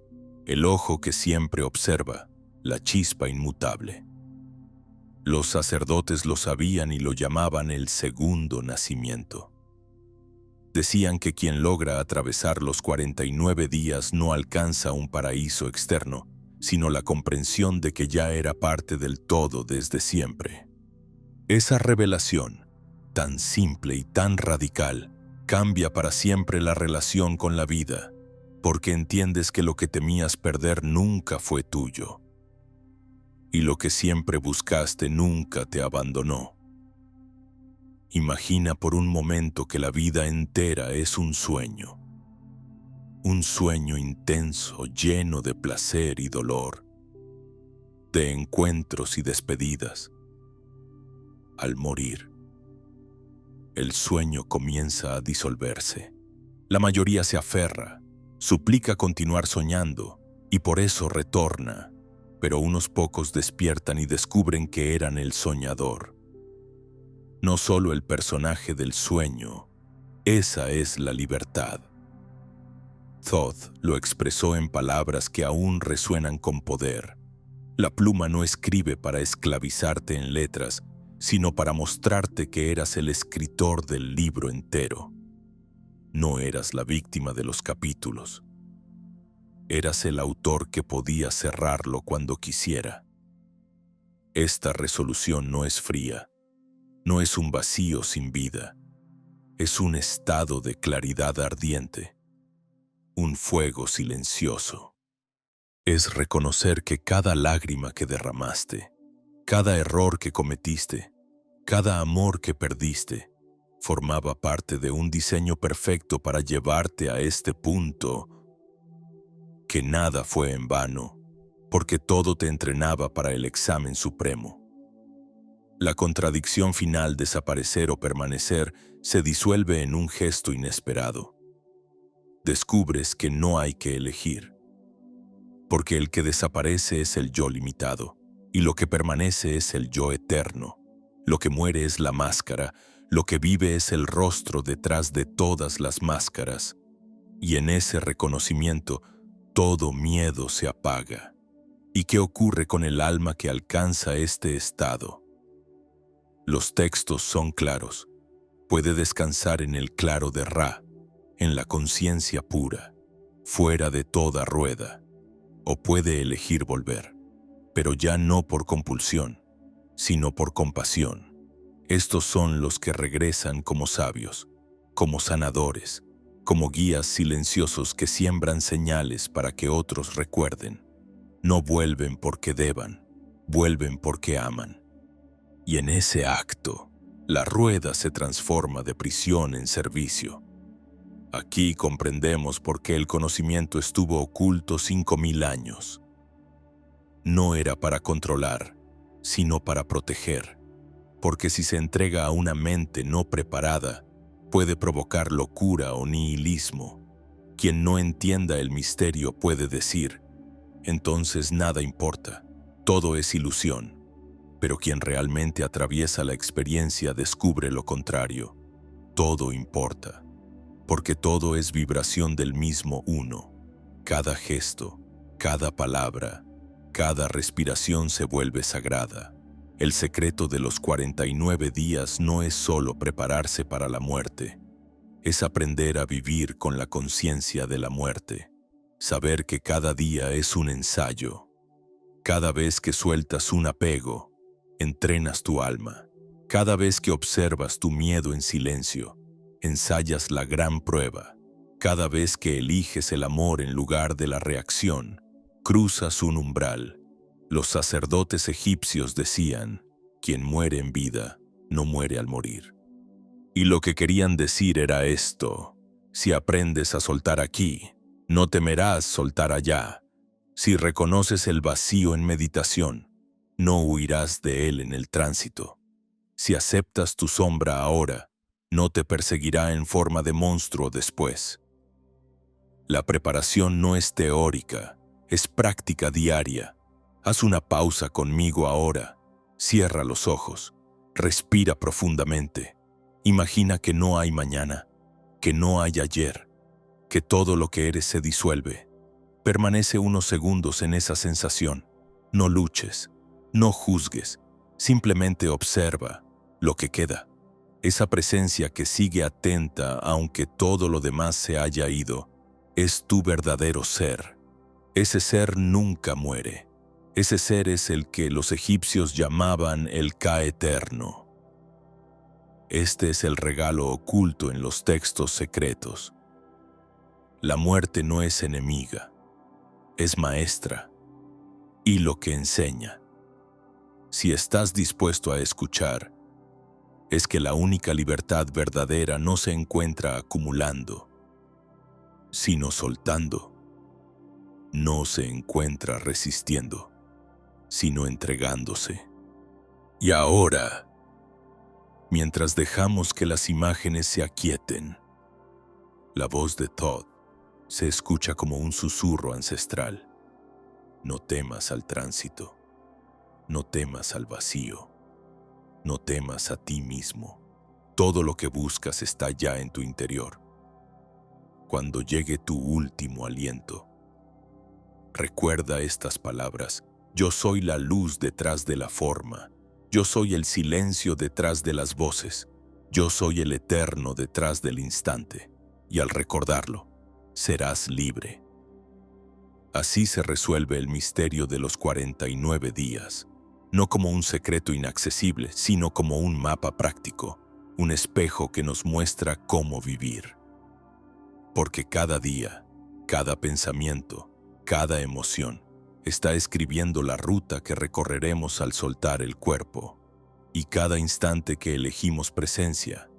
el ojo que siempre observa, la chispa inmutable. Los sacerdotes lo sabían y lo llamaban el segundo nacimiento. Decían que quien logra atravesar los 49 días no alcanza un paraíso externo, sino la comprensión de que ya era parte del todo desde siempre. Esa revelación, tan simple y tan radical, cambia para siempre la relación con la vida, porque entiendes que lo que temías perder nunca fue tuyo, y lo que siempre buscaste nunca te abandonó. Imagina por un momento que la vida entera es un sueño intenso, lleno de placer y dolor, de encuentros y despedidas. Al morir, el sueño comienza a disolverse. La mayoría se aferra, suplica continuar soñando y por eso retorna, pero unos pocos despiertan y descubren que eran el soñador. No solo el personaje del sueño, esa es la libertad. Thoth lo expresó en palabras que aún resuenan con poder. La pluma no escribe para esclavizarte en letras, sino para mostrarte que eras el escritor del libro entero. No eras la víctima de los capítulos. Eras el autor que podía cerrarlo cuando quisiera. Esta resolución no es fría. No es un vacío sin vida, es un estado de claridad ardiente, un fuego silencioso. Es reconocer que cada lágrima que derramaste, cada error que cometiste, cada amor que perdiste, formaba parte de un diseño perfecto para llevarte a este punto, que nada fue en vano, porque todo te entrenaba para el examen supremo. La contradicción final, desaparecer o permanecer, se disuelve en un gesto inesperado. Descubres que no hay que elegir, porque el que desaparece es el yo limitado, y lo que permanece es el yo eterno. Lo que muere es la máscara, lo que vive es el rostro detrás de todas las máscaras, y en ese reconocimiento todo miedo se apaga. ¿Y qué ocurre con el alma que alcanza este estado? Los textos son claros. Puede descansar en el claro de Ra, en la conciencia pura, fuera de toda rueda. O puede elegir volver, pero ya no por compulsión, sino por compasión. Estos son los que regresan como sabios, como sanadores, como guías silenciosos que siembran señales para que otros recuerden. No vuelven porque deban, vuelven porque aman. Y en ese acto, la rueda se transforma de prisión en servicio. Aquí comprendemos por qué el conocimiento estuvo oculto 5000 años. No era para controlar, sino para proteger, porque si se entrega a una mente no preparada, puede provocar locura o nihilismo. Quien no entienda el misterio puede decir, entonces nada importa, todo es ilusión. Pero quien realmente atraviesa la experiencia descubre lo contrario. Todo importa, porque todo es vibración del mismo uno. Cada gesto, cada palabra, cada respiración se vuelve sagrada. El secreto de los 49 días no es solo prepararse para la muerte, es aprender a vivir con la conciencia de la muerte, saber que cada día es un ensayo. Cada vez que sueltas un apego, entrenas tu alma. Cada vez que observas tu miedo en silencio, ensayas la gran prueba. Cada vez que eliges el amor en lugar de la reacción, cruzas un umbral. Los sacerdotes egipcios decían, quien muere en vida, no muere al morir. Y lo que querían decir era esto: si aprendes a soltar aquí, no temerás soltar allá. Si reconoces el vacío en meditación, no huirás de él en el tránsito. Si aceptas tu sombra ahora, no te perseguirá en forma de monstruo después. La preparación no es teórica, es práctica diaria. Haz una pausa conmigo ahora. Cierra los ojos. Respira profundamente. Imagina que no hay mañana, que no hay ayer, que todo lo que eres se disuelve. Permanece unos segundos en esa sensación. No luches, no juzgues, simplemente observa lo que queda. Esa presencia que sigue atenta aunque todo lo demás se haya ido, es tu verdadero ser. Ese ser nunca muere. Ese ser es el que los egipcios llamaban el Ka eterno. Este es el regalo oculto en los textos secretos. La muerte no es enemiga, es maestra y lo que enseña. Si estás dispuesto a escuchar, es que la única libertad verdadera no se encuentra acumulando, sino soltando. No se encuentra resistiendo, sino entregándose. Y ahora, mientras dejamos que las imágenes se aquieten, la voz de Thoth se escucha como un susurro ancestral. No temas al tránsito, no temas al vacío, no temas a ti mismo. Todo lo que buscas está ya en tu interior. Cuando llegue tu último aliento, recuerda estas palabras: yo soy la luz detrás de la forma, yo soy el silencio detrás de las voces, yo soy el eterno detrás del instante. Y al recordarlo, serás libre. Así se resuelve el misterio de los 49 días, no como un secreto inaccesible, sino como un mapa práctico, un espejo que nos muestra cómo vivir. Porque cada día, cada pensamiento, cada emoción, está escribiendo la ruta que recorreremos al soltar el cuerpo. Y cada instante que elegimos presencia,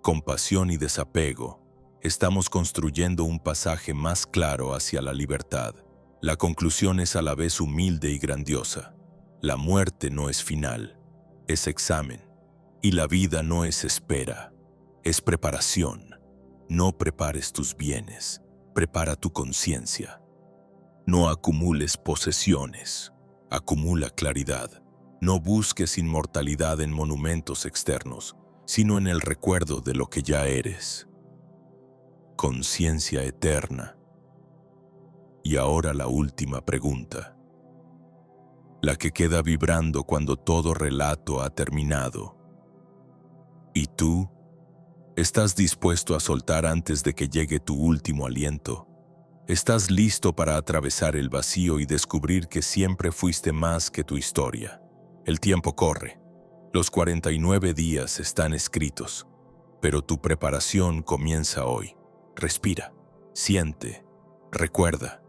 compasión y desapego, estamos construyendo un pasaje más claro hacia la libertad. La conclusión es a la vez humilde y grandiosa. La muerte no es final, es examen. Y la vida no es espera, es preparación. No prepares tus bienes, prepara tu conciencia. No acumules posesiones, acumula claridad. No busques inmortalidad en monumentos externos, sino en el recuerdo de lo que ya eres. Conciencia eterna. Y ahora la última pregunta, la que queda vibrando cuando todo relato ha terminado. ¿Y tú? ¿Estás dispuesto a soltar antes de que llegue tu último aliento? ¿Estás listo para atravesar el vacío y descubrir que siempre fuiste más que tu historia? El tiempo corre. Los 49 días están escritos, pero tu preparación comienza hoy. Respira, siente, recuerda.